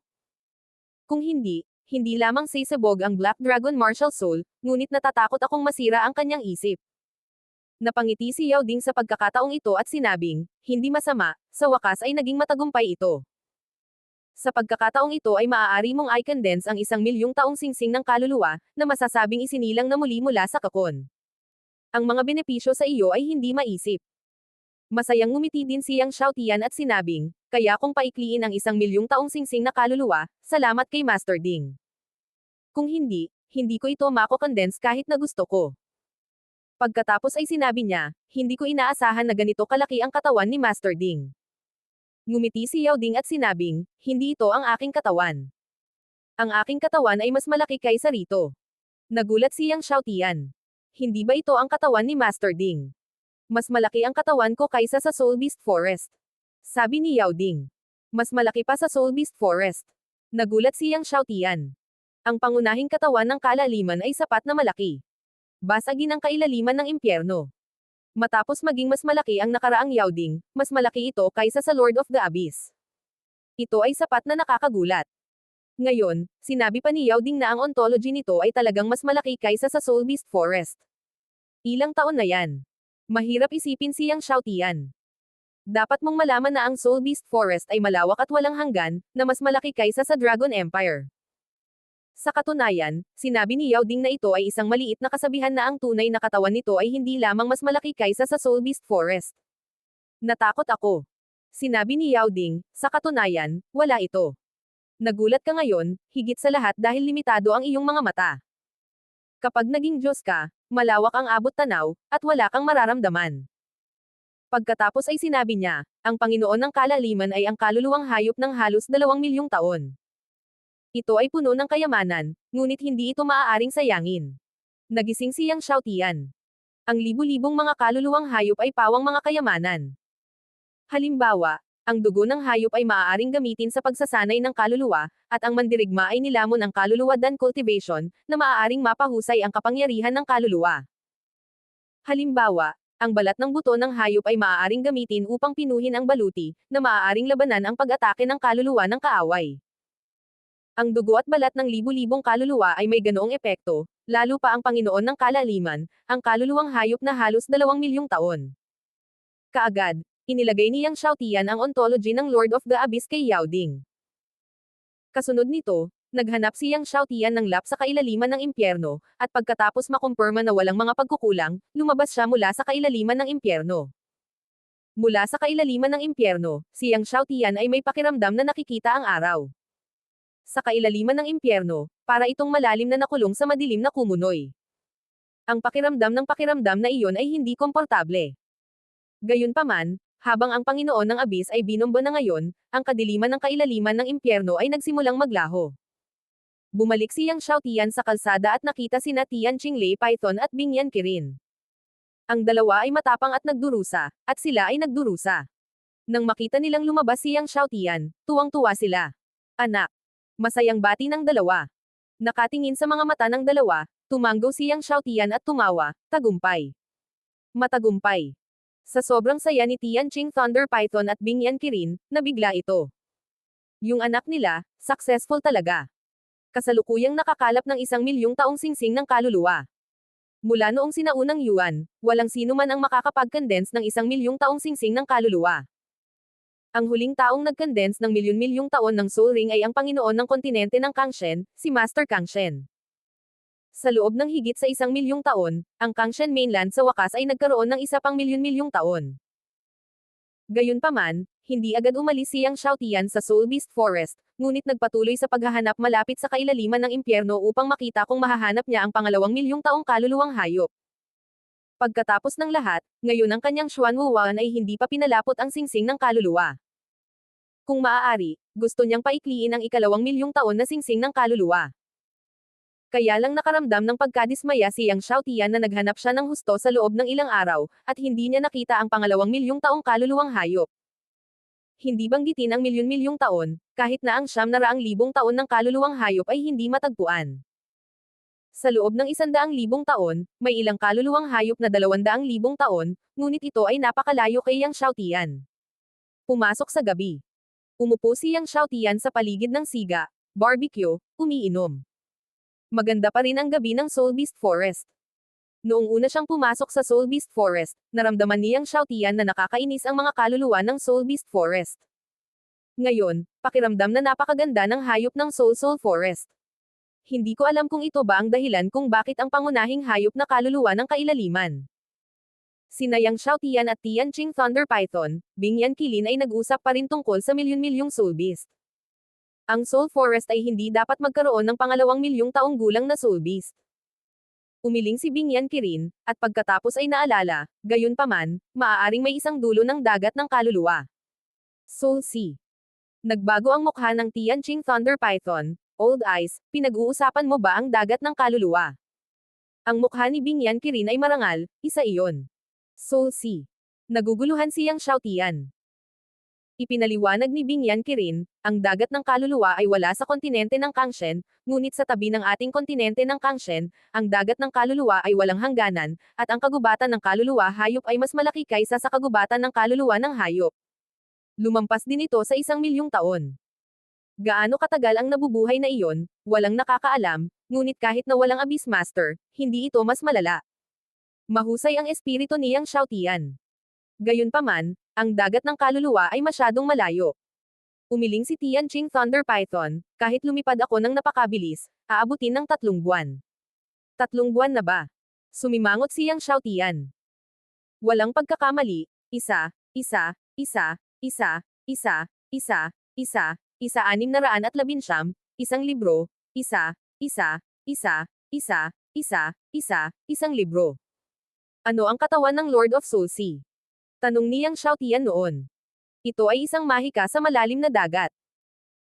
A: Kung hindi, hindi lamang sisebog ang Black Dragon Martial Soul, ngunit natatakot akong masira ang kanyang isip. Napangiti si Yao Ding sa pagkakataong ito at sinabing, hindi masama, sa wakas ay naging matagumpay ito. Sa pagkakataong ito ay maaari mong i-condense ang 1,000,000 taong singsing ng kaluluwa, na masasabing isinilang na muli mula sa kakon. Ang mga benepisyo sa iyo ay hindi maisip. Masayang ngumiti din si Yang Xiaotian at sinabing, kaya kung paikliin ang 1,000,000 taong singsing na kaluluwa, salamat kay Master Ding. Kung hindi, hindi ko ito mako-condense kahit na gusto ko. Pagkatapos ay sinabi niya, hindi ko inaasahan na ganito kalaki ang katawan ni Master Ding. Ngumiti si Yao Ding at sinabing, hindi ito ang aking katawan. Ang aking katawan ay mas malaki kaysa rito. Nagulat si Yang Xiaotian. Hindi ba ito ang katawan ni Master Ding? Mas malaki ang katawan ko kaysa sa Soul Beast Forest. Sabi ni Yao Ding. Mas malaki pa sa Soul Beast Forest. Nagulat si Yang Xiaotian. Ang pangunahing katawan ng kalaliman ay sapat na malaki. Basagin ang kailaliman ng impyerno. Matapos maging mas malaki ang nakaraang Yao Ding, mas malaki ito kaysa sa Lord of the Abyss. Ito ay sapat na nakakagulat. Ngayon, sinabi pa ni Yao Ding na ang ontology nito ay talagang mas malaki kaysa sa Soul Beast Forest. Ilang taon na yan. Mahirap isipin si Yang Xiaotian. Dapat mong malaman na ang Soul Beast Forest ay malawak at walang hanggan, na mas malaki kaysa sa Dragon Empire. Sa katunayan, sinabi ni Yao Ding na ito ay isang maliit na kasabihan na ang tunay na katawan nito ay hindi lamang mas malaki kaysa sa Soul Beast Forest. Natakot ako. Sinabi ni Yao Ding, sa katunayan, wala ito. Nagulat ka ngayon, higit sa lahat dahil limitado ang iyong mga mata. Kapag naging Diyos ka, malawak ang abot tanaw, at wala kang mararamdaman. Pagkatapos ay sinabi niya, ang Panginoon ng kalaliman ay ang kaluluwang hayop ng halos 2,000,000 taon. Ito ay puno ng kayamanan, ngunit hindi ito maaaring sayangin. Nagising si Yang Xiaotian. Ang libu-libong mga kaluluwang hayop ay pawang mga kayamanan. Halimbawa, ang dugo ng hayop ay maaaring gamitin sa pagsasanay ng kaluluwa, at ang mandirigma ay nilamon ang kaluluwa dan cultivation, na maaaring mapahusay ang kapangyarihan ng kaluluwa. Halimbawa, ang balat ng buto ng hayop ay maaaring gamitin upang pinuhin ang baluti, na maaaring labanan ang pag-atake ng kaluluwa ng kaaway. Ang dugo at balat ng libu-libong kaluluwa ay may ganoong epekto, lalo pa ang Panginoon ng kalaliman, ang kaluluwang hayop na halos 2,000,000 taon. Kaagad, inilagay ni Yang Xiaotian ang ontology ng Lord of the Abyss kay Yao Ding. Kasunod nito, naghanap si Yang Xiaotian ng lap sa kailaliman ng impyerno, at pagkatapos makumpirma na walang mga pagkukulang, lumabas siya mula sa kailaliman ng impyerno. Mula sa kailaliman ng impyerno, si Yang Xiaotian ay may pakiramdam na nakikita ang araw. Sa kailaliman ng impyerno, para itong malalim na nakulong sa madilim na kumunoy. Ang pakiramdam na iyon ay hindi komportable. Gayunpaman, habang ang Panginoon ng Abyss ay binomba na ngayon, ang kadiliman ng kailaliman ng impyerno ay nagsimulang maglaho. Bumalik si Yang Xiaotian sa kalsada at nakita sina Tian Qinglei Python at Bing Yan Kirin. Ang dalawa ay matapang at nagdurusa, at sila ay nagdurusa. Nang makita nilang lumabas si Yang Xiaotian, tuwang-tuwa sila. Anak. Masayang bati ng dalawa. Nakatingin sa mga mata ng dalawa, tumanggo si Yang Xiaotian at tumawa, tagumpay. Matagumpay. Sa sobrang saya ni Tian Qing Thunder Python at Bing Yan Kirin, nabigla ito. Yung anak nila, successful talaga. Kasalukuyang nakakalap ng 1,000,000 taong singsing ng kaluluwa. Mula noong sinaunang Yuan, walang sino man ang makakapag-condense ng 1,000,000 taong singsing ng kaluluwa. Ang huling taong nag-condense ng milyon-milyong taon ng Soul Ring ay ang Panginoon ng kontinente ng Kangxen, si Master Kangxen. Sa loob ng higit sa 1,000,000 taon, ang Kangxen mainland sa wakas ay nagkaroon ng isa pang milyon-milyong taon. Gayunpaman, hindi agad umalis si Yang Xiaotian sa Soul Beast Forest, ngunit nagpatuloy sa paghahanap malapit sa kailaliman ng impyerno upang makita kung mahahanap niya ang pangalawang milyong taong kaluluwang hayop. Pagkatapos ng lahat, ngayon ang kanyang Xuan Wuan ay hindi pa pinalapot ang singsing ng kaluluwa. Kung maaari, gusto niyang paikliin ang 2,000,000 taon na singsing ng kaluluwa. Kaya lang nakaramdam ng pagkadismaya si Yang Xiaotian na naghanap siya ng husto sa loob ng ilang araw, at hindi niya nakita ang pangalawang milyong taong kaluluwang hayop. Hindi banggitin ang milyon-milyong taon, kahit na ang 900,000 taon ng kaluluwang hayop ay hindi matagpuan. Sa loob ng 100,000 taon, may ilang kaluluwang hayop na 200,000 taon, ngunit ito ay napakalayo kay Yang Xiaotian. Pumasok sa gabi. Umupo si Yang Xiaotian sa paligid ng siga, barbecue, umiinom. Maganda pa rin ang gabi ng Soul Beast Forest. Noong una siyang pumasok sa Soul Beast Forest, naramdaman ni Yang Xiaotian na nakakainis ang mga kaluluwa ng Soul Beast Forest. Ngayon, pakiramdam na napakaganda ng hayop ng Soul Forest. Hindi ko alam kung ito ba ang dahilan kung bakit ang pangunahing hayop na kaluluwa ng kailaliman. Sina Yang Xiaotian at Tianqing Thunder Python, Bingyan Qilin ay nag-usap pa rin tungkol sa milyon-milyong Soul Beast. Ang Soul Forest ay hindi dapat magkaroon ng pangalawang milyong taong gulang na Soul Beast. Umiling si Bingyan Qilin, at pagkatapos ay naalala, gayunpaman, maaaring may isang dulo ng dagat ng kaluluwa. Soul Sea. Nagbago ang mukha ng Tianqing Thunder Python, Old Eyes, pinag-uusapan mo ba ang dagat ng kaluluwa? Ang mukha ni Bingyan Qilin ay marangal, isa iyon. Soul Sea. Naguguluhan si Yang Xiaotian. Ipinaliwanag ni Bingyan Qilin, ang dagat ng kaluluwa ay wala sa kontinente ng Kangshen, ngunit sa tabi ng ating kontinente ng Kangshen, ang dagat ng kaluluwa ay walang hangganan, at ang kagubatan ng kaluluwa hayop ay mas malaki kaysa sa kagubatan ng kaluluwa ng hayop. Lumampas din ito sa 1,000,000 taon. Gaano katagal ang nabubuhay na iyon, walang nakakaalam, ngunit kahit na walang Abyss Master, hindi ito mas malala. Mahusay ang espiritu ni Yang Xiaotian. Gayunpaman, ang dagat ng kaluluwa ay masyadong malayo. Umiling si Tianqing Thunder Python, kahit lumipad ako ng napakabilis, aabutin ng 3 buwan. 3 buwan na ba? Sumimangot si Yang Xiaotian. Walang pagkakamali, isa, 619, isang libro, isang libro. Ano ang katawan ng Lord of Soul Sea? Tanong ni Yang Xiaotian noon. Ito ay isang mahika sa malalim na dagat.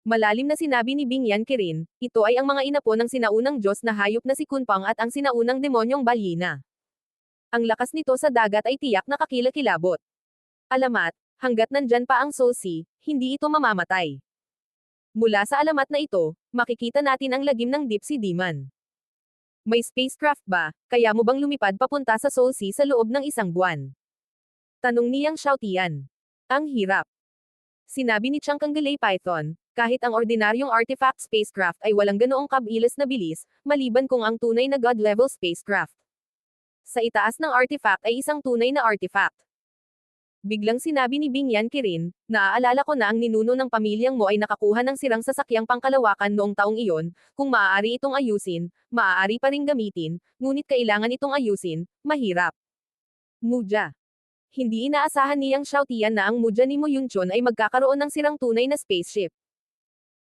A: Malalim na sinabi ni Bingyan Qilin, ito ay ang mga inapo ng sinaunang Diyos na hayop na si Kunpang at ang sinaunang demonyong balyena. Ang lakas nito sa dagat ay tiyak na kakilakilabot. Alamat, hanggat nandyan pa ang Soul Sea, hindi ito mamamatay. Mula sa alamat na ito, makikita natin ang lagim ng Deep Sea Demon. May spacecraft ba, kaya mo bang lumipad papunta sa Soul Sea sa loob ng 1 buwan? Tanong ni Yang Xiaotian. Ang hirap. Sinabi ni Chiang Kangalay Python, kahit ang ordinaryong artifact spacecraft ay walang ganoong kabilis na bilis, maliban kung ang tunay na God-level spacecraft. Sa itaas ng artifact ay isang tunay na artifact. Biglang sinabi ni Bingyan Qilin, naaalala ko na ang ninuno ng pamilyang mo ay nakakuha ng sirang sasakyang pangkalawakan noong taong iyon, kung maaari itong ayusin, maaari pa ring gamitin, ngunit kailangan itong ayusin, mahirap. Muja. Hindi inaasahan ni Yang Xiaotian na ang Muja ni Mu Yunchun ay magkakaroon ng sirang tunay na spaceship.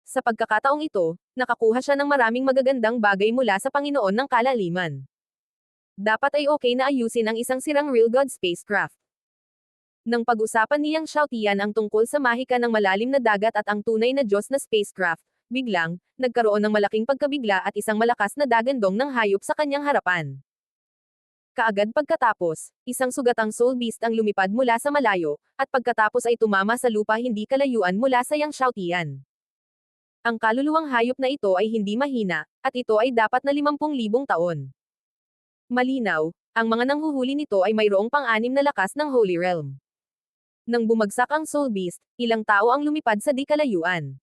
A: Sa pagkakataong ito, nakakuha siya ng maraming magagandang bagay mula sa Panginoon ng Kalaliman. Dapat ay okay na ayusin ang isang sirang Real God spacecraft. Nang pag-usapan ni Yang Xiaotian ang tungkol sa mahika ng malalim na dagat at ang tunay na Diyos na spacecraft, biglang, nagkaroon ng malaking pagkabigla at isang malakas na dagandong ng hayop sa kanyang harapan. Kaagad pagkatapos, isang sugatang Soul Beast ang lumipad mula sa malayo, at pagkatapos ay tumama sa lupa hindi kalayuan mula sa Yang Xiaotian. Ang kaluluwang hayop na ito ay hindi mahina, at ito ay dapat na 50,000 taon. Malinaw, ang mga nanghuhuli nito ay mayroong pang-anim na lakas ng Holy Realm. Nang bumagsak ang Soul Beast, ilang tao ang lumipad sa di kalayuan.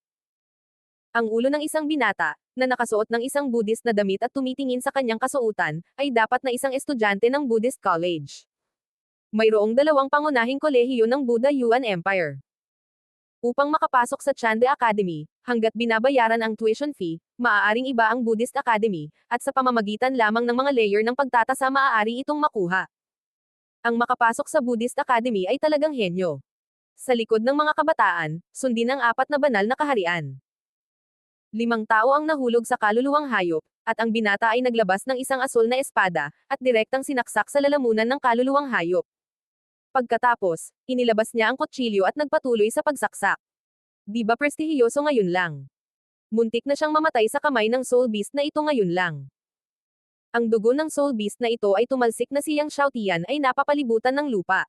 A: Ang ulo ng isang binata, na nakasuot ng isang Buddhist na damit at tumitingin sa kanyang kasuotan, ay dapat na isang estudyante ng Buddhist College. Mayroong 2 pangunahing kolehiyo ng Buddha Yuan Empire. Upang makapasok sa Chande Academy, hanggat binabayaran ang tuition fee, maaaring iba ang Buddhist Academy, at sa pamamagitan lamang ng mga layer ng pagtatasa maaari itong makuha. Ang makapasok sa Buddhist Academy ay talagang henyo. Sa likod ng mga kabataan, sundin ang 4 na banal na kaharian. 5 tao ang nahulog sa kaluluwang hayop, at ang binata ay naglabas ng isang asul na espada, at direktang sinaksak sa lalamunan ng kaluluwang hayop. Pagkatapos, inilabas niya ang kutsilyo at nagpatuloy sa pagsaksak. Di ba prestihiyoso ngayon lang? Muntik na siyang mamatay sa kamay ng Soul Beast na ito ngayon lang. Ang dugo ng Soul Beast na ito ay tumalsik na si Yang Xiaotian ay napapalibutan ng lupa.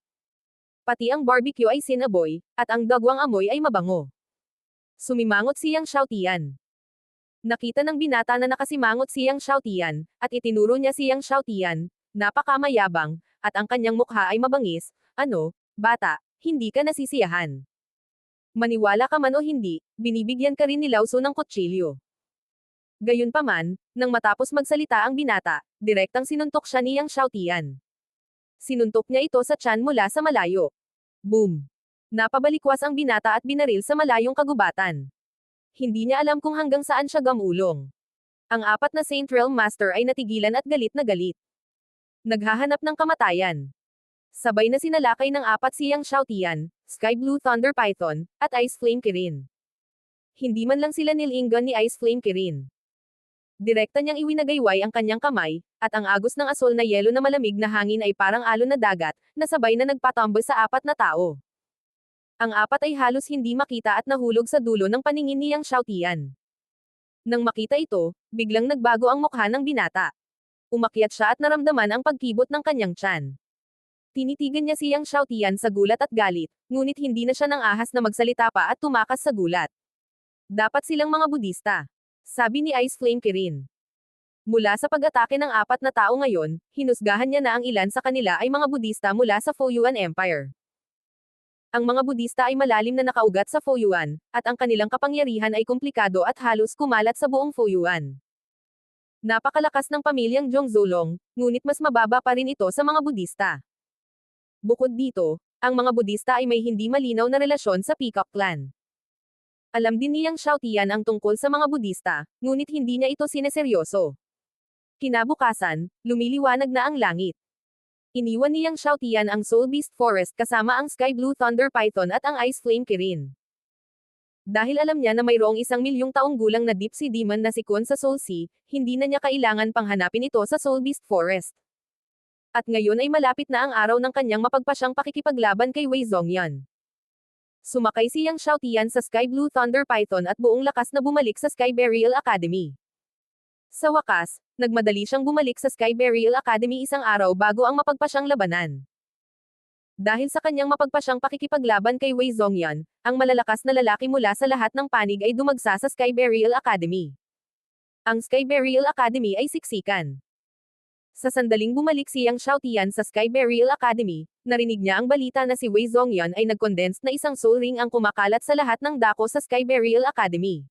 A: Pati ang barbecue ay sinaboy, at ang dagwang amoy ay mabango. Sumimangot siyang Xiaotian. Nakita ng binata na nakasimangot siyang Xiaotian, at itinuro niya siyang Xiaotian, napakamayabang, at ang kanyang mukha ay mabangis. Ano, bata, hindi ka nasisiyahan. Maniwala ka man o hindi, binibigyan ka rin ni Lauso ng kutsilyo. Gayunpaman, nang matapos magsalita ang binata, direktang sinuntok siya niyang Xiaotian. Sinuntok niya ito sa tiyan mula sa malayo. Boom! Napabalikwas ang binata at binaril sa malayong kagubatan. Hindi niya alam kung hanggang saan siya gamulong. Ang apat na Saint Realm Master ay natigilan at galit na galit. Naghahanap ng kamatayan. Sabay na sinalakay ng apat siyang Xiaotian, Sky Blue Thunder Python, at Ice Flame Kirin. Hindi man lang sila nilingon ni Ice Flame Kirin. Direkta niyang iwinagayway ang kanyang kamay, at ang agos ng asol na yelo na malamig na hangin ay parang alon na dagat, na sabay na nagpatambo sa apat na tao. Ang apat ay halos hindi makita at nahulog sa dulo ng paningin niyang Xiaotian. Nang makita ito, biglang nagbago ang mukha ng binata. Umakyat siya at naramdaman ang pagkibot ng kanyang tiyan. Tinitigan niya siyang Xiaotian sa gulat at galit, ngunit hindi na siya nang ahas na magsalita pa at tumakas sa gulat. Dapat silang mga Budista, sabi ni Ice Flame Kirin. Mula sa pag-atake ng apat na tao ngayon, hinusgahan niya na ang ilan sa kanila ay mga Budista mula sa Foyuan Empire. Ang mga Budista ay malalim na nakaugat sa Foyuan, at ang kanilang kapangyarihan ay komplikado at halos kumalat sa buong Foyuan. Napakalakas ng pamilyang Zhongzolong, ngunit mas mababa pa rin ito sa mga Budista. Bukod dito, ang mga Budista ay may hindi malinaw na relasyon sa Peacock Clan. Alam din niyang Xiaotian ang tungkol sa mga Budista, ngunit hindi niya ito sineseryoso. Kinabukasan, lumiliwanag na ang langit. Iniwan niyang Xiaotian ang Soul Beast Forest kasama ang Sky Blue Thunder Python at ang Ice Flame Kirin. Dahil alam niya na mayroong 1,000,000 taong gulang na Deep Sea Demon na si Kun sa Soul Sea, hindi na niya kailangan panghanapin ito sa Soul Beast Forest. At ngayon ay malapit na ang araw ng kanyang mapagpasyang pakikipaglaban kay Wei Zhongyan. Sumakay siyang Xiaotian sa Sky Blue Thunder Python at buong lakas na bumalik sa Sky Burial Academy. Sa wakas, nagmadali siyang bumalik sa Sky Burial Academy isang araw bago ang mapagpasyang labanan. Dahil sa kanyang mapagpasyang pakikipaglaban kay Wei Zhongyan, ang malalakas na lalaki mula sa lahat ng panig ay dumagsa sa Sky Burial Academy. Ang Sky Burial Academy ay siksikan. Sa sandaling bumalik siyang Xiaotian sa Sky Burial Academy, narinig niya ang balita na si Wei Zhongyan ay nag-condensed na isang soul ring ang kumakalat sa lahat ng dako sa Sky Burial Academy.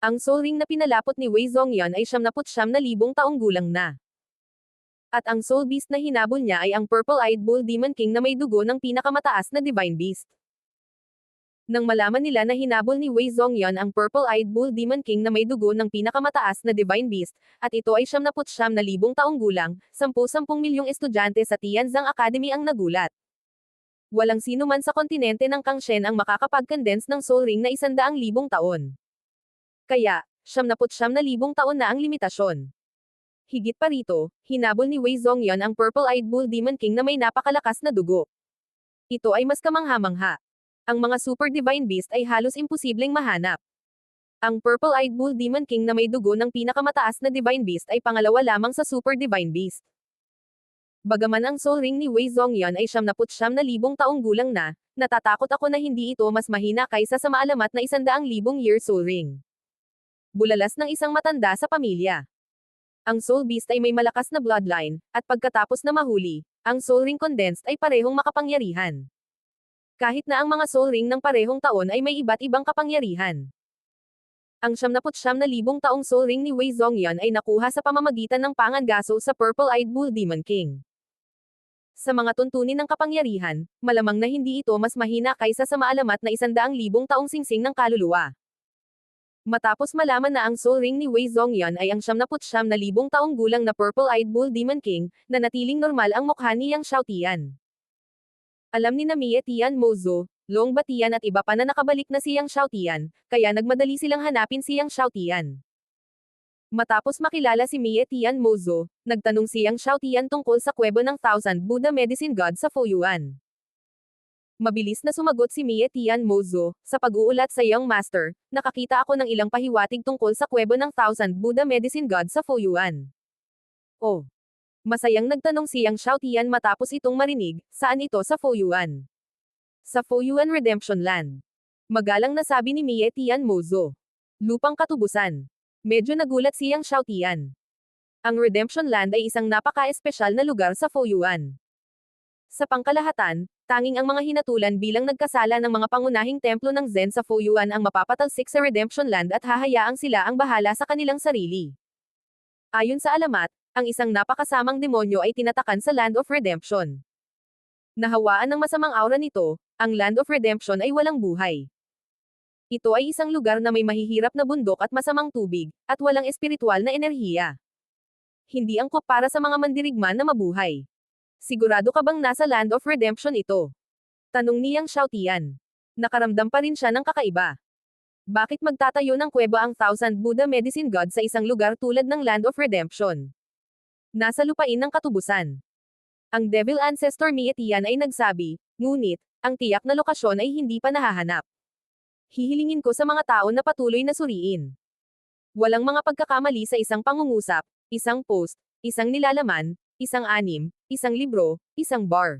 A: Ang soul ring na pinalapot ni Wei Zhongyan ay 99,000 taong gulang na. At ang soul beast na hinabol niya ay ang Purple-Eyed Bull Demon King na may dugo ng pinakamataas na Divine Beast. Nang malaman nila na hinabol ni Wei Zhongyan ang Purple-Eyed Bull Demon King na may dugo ng pinakamataas na Divine Beast, at ito ay 99,000 taong gulang, 10 milyong estudyante sa Tianzang Academy ang nagulat. Walang sino man sa kontinente ng Kangshen ang makakapag-condense ng soul ring na 100,000 taon. Kaya, 99,000 taon na ang limitasyon. Higit pa rito, hinabol ni Wei Zhongyan ang Purple-Eyed Bull Demon King na may napakalakas na dugo. Ito ay mas kamangha-mangha. Ang mga Super Divine Beast ay halos imposibleng mahanap. Ang Purple-Eyed Bull Demon King na may dugo ng pinakamataas na Divine Beast ay pangalawa lamang sa Super Divine Beast. Bagaman ang soul ring ni Wei Zhongyan ay 99,000 taong gulang na, natatakot ako na hindi ito mas mahina kaysa sa maalamat na 100,000 year soul ring. Bulalas ng isang matanda sa pamilya. Ang Soul Beast ay may malakas na bloodline, at pagkatapos na mahuli, ang Soul Ring Condensed ay parehong makapangyarihan. Kahit na ang mga Soul Ring ng parehong taon ay may iba't ibang kapangyarihan. Ang 99,000 taong Soul Ring ni Wei Zhongyan ay nakuha sa pamamagitan ng pangangaso sa Purple-Eyed Bull Demon King. Sa mga tuntunin ng kapangyarihan, malamang na hindi ito mas mahina kaysa sa maalamat na 100,000 taong singsing ng kaluluwa. Matapos malaman na ang soul ring ni Wei Zhongyan ay ang 99,000 taong gulang na Purple-Eyed Bull Demon King, na natiling normal ang mukha niyang Xiaotian. Alam ni Mie Tian Mozo, Long Batian at iba pa na nakabalik na siyang Xiaotian, kaya nagmadali silang hanapin siyang Xiaotian. Matapos makilala si Mie Tian Mozo, nagtanong siyang Xiaotian tungkol sa kuwebo ng Thousand Buddha Medicine God sa Foyuan. Mabilis na sumagot si Mie Tian Mozo, sa pag-uulat sa Young Master, nakakita ako ng ilang pahiwatig tungkol sa kuwebo ng Thousand Buddha Medicine God sa Foyuan. Oh! Masayang nagtanong si Yang Xiaotian matapos itong marinig, saan ito sa Foyuan? Sa Foyuan Redemption Land. Magalang na sabi ni Mie Tianmozo. Lupang katubusan. Medyo nagulat si Yang Xiaotian. Ang Redemption Land ay isang napaka-espesyal na lugar sa Foyuan. Sa pangkalahatan, tanging ang mga hinatulan bilang nagkasala ng mga pangunahing templo ng Zen sa Foyuan ang mapapatalsik sa Redemption Land at hahayaang sila ang bahala sa kanilang sarili. Ayon sa alamat, ang isang napakasamang demonyo ay tinatakan sa Land of Redemption. Nahawaan ng masamang aura nito, ang Land of Redemption ay walang buhay. Ito ay isang lugar na may mahihirap na bundok at masamang tubig, at walang espiritual na enerhiya. Hindi angkop para sa mga mandirigma na mabuhay. Sigurado ka bang nasa Land of Redemption ito? Tanong ni Yang Xiaotian. Nakaramdam pa rin siya ng kakaiba. Bakit magtatayo ng kuweba ang Thousand Buddha Medicine God sa isang lugar tulad ng Land of Redemption? Nasa lupain ng katubusan. Ang Devil Ancestor Mie Tian ay nagsabi, ngunit, ang tiyak na lokasyon ay hindi pa nahahanap. Hihilingin ko sa mga tao na patuloy na suriin. Walang mga pagkakamali sa isang pangungusap, isang post, isang nilalaman, isang anim, isang libro, isang bar.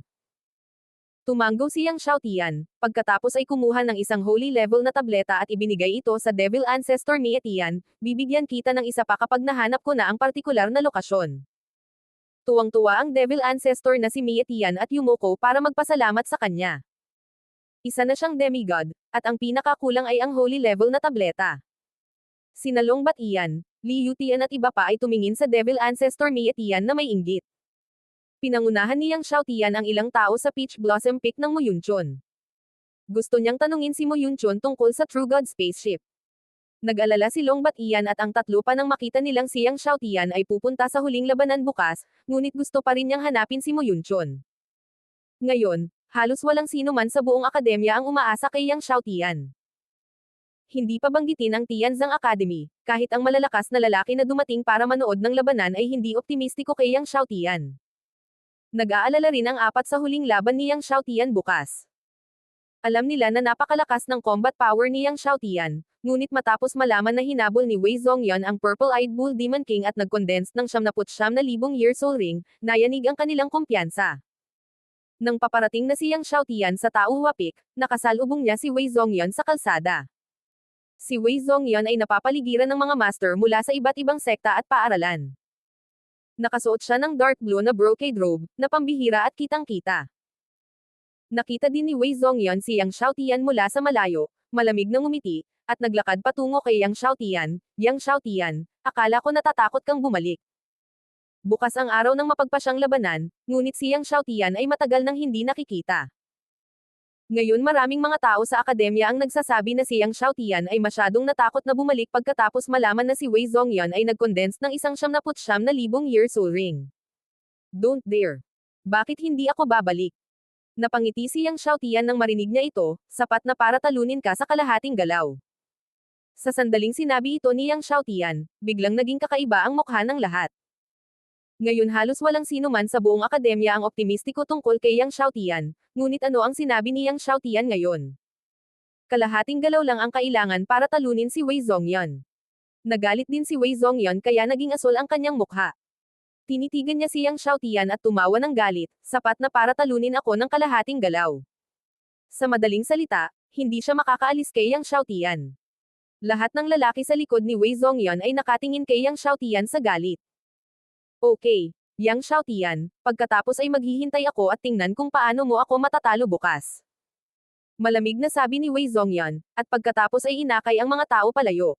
A: Tumanggo si Yang Xiaotian, pagkatapos ay kumuha ng isang holy level na tableta at ibinigay ito sa Devil Ancestor Mie Tian, bibigyan kita ng isa pa kapag nahanap ko na ang partikular na lokasyon. Tuwang-tuwa ang Devil Ancestor na si Mie Tian at yumuko para magpasalamat sa kanya. Isa na siyang demigod, at ang pinakakulang ay ang holy level na tableta. Sina Longbat Ian, Li Yutian at iba pa ay tumingin sa Devil Ancestor Mie Tian na may inggit. Pinangunahan ni Yang Xiaotian ang ilang tao sa Peach Blossom Peak ng Muyunchon. Gusto niyang tanungin si Muyunchon tungkol sa True God spaceship. Nag-alala si Longbat Ian at ang tatlo pa nang makita nilang si Yang Xiaotian ay pupunta sa huling labanan bukas, ngunit gusto pa rin niyang hanapin si Muyunchon. Ngayon, halos walang sino man sa buong akademya ang umaasa kay Yang Xiaotian. Hindi pa banggitin ang Tianzang Academy, kahit ang malalakas na lalaki na dumating para manood ng labanan ay hindi optimistiko kay Yang Xiaotian. Nag-aalala rin ang apat sa huling laban ni Yang Xiaotian bukas. Alam nila na napakalakas ng combat power ni Yang Xiaotian, ngunit matapos malaman na hinabol ni Wei Zhongyan ang Purple-Eyed Bull Demon King at nag-condense ng 79,000 year soul ring, nayanig ang kanilang kumpiyansa. Nang paparating na si Yang Xiaotian sa Tao Huapik, nakasalubong niya si Wei Zhongyan sa kalsada. Si Wei Zhongyan ay napapaligiran ng mga master mula sa iba't ibang sekta at paaralan. Nakasuot siya ng dark blue na brocade robe, na pambihira at kitang-kita. Nakita din ni Wei Zhongyan si Yang Xiaotian mula sa malayo, malamig na ngumiti, at naglakad patungo kay Yang Xiaotian. Yang Xiaotian, akala ko natatakot kang bumalik. Bukas ang araw ng mapagpasyang labanan, ngunit si Yang Xiaotian ay matagal nang hindi nakikita. Ngayon maraming mga tao sa akademya ang nagsasabi na si Yang Xiaotian ay masyadong natakot na bumalik pagkatapos malaman na si Wei Zhongyan ay nag-condense ng 79,000 year soul ring. Don't dare. Bakit hindi ako babalik? Napangiti si Yang Xiaotian nang marinig niya ito, sapat na para talunin ka sa kalahating galaw. Sa sandaling sinabi ito ni Yang Xiaotian, biglang naging kakaiba ang mukha ng lahat. Ngayon halos walang sino man sa buong akademya ang optimistiko tungkol kay Yang Xiaotian, ngunit ano ang sinabi ni Yang Xiaotian ngayon? Kalahating galaw lang ang kailangan para talunin si Wei Zhongyan. Nagalit din si Wei Zhongyan kaya naging asol ang kanyang mukha. Tinitigan niya si Yang Xiaotian at tumawa ng galit, sapat na para talunin ako ng kalahating galaw. Sa madaling salita, hindi siya makakaalis kay Yang Xiaotian. Lahat ng lalaki sa likod ni Wei Zhongyan ay nakatingin kay Yang Xiaotian sa galit. Okay, Yang Xiaotian, pagkatapos ay maghihintay ako at tingnan kung paano mo ako matatalo bukas. Malamig na sabi ni Wei Zhongyan, at pagkatapos ay inakay ang mga tao palayo.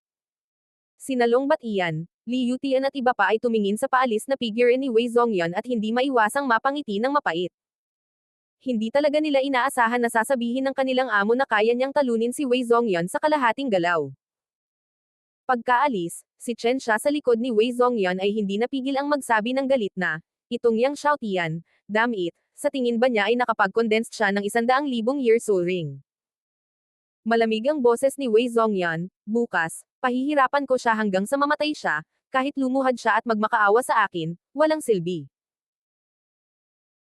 A: Sina Longbat Ian, Li Yutian at iba pa ay tumingin sa paalis na figure ni Wei Zhongyan at hindi maiwasang mapangiti ng mapait. Hindi talaga nila inaasahan na sasabihin ng kanilang amo na kaya niyang talunin si Wei Zhongyan sa kalahating galaw. Pagkaalis, si Chen Xia sa likod ni Wei Zhongyan ay hindi napigil ang magsabi ng galit na, itong Yang Xiaotian, damn it, sa tingin ba niya ay nakapag-condensed siya ng 100,000 year soul ring. Malamig ang boses ni Wei Zhongyan, bukas, pahihirapan ko siya hanggang sa mamatay siya, kahit lumuhad siya at magmakaawa sa akin, walang silbi.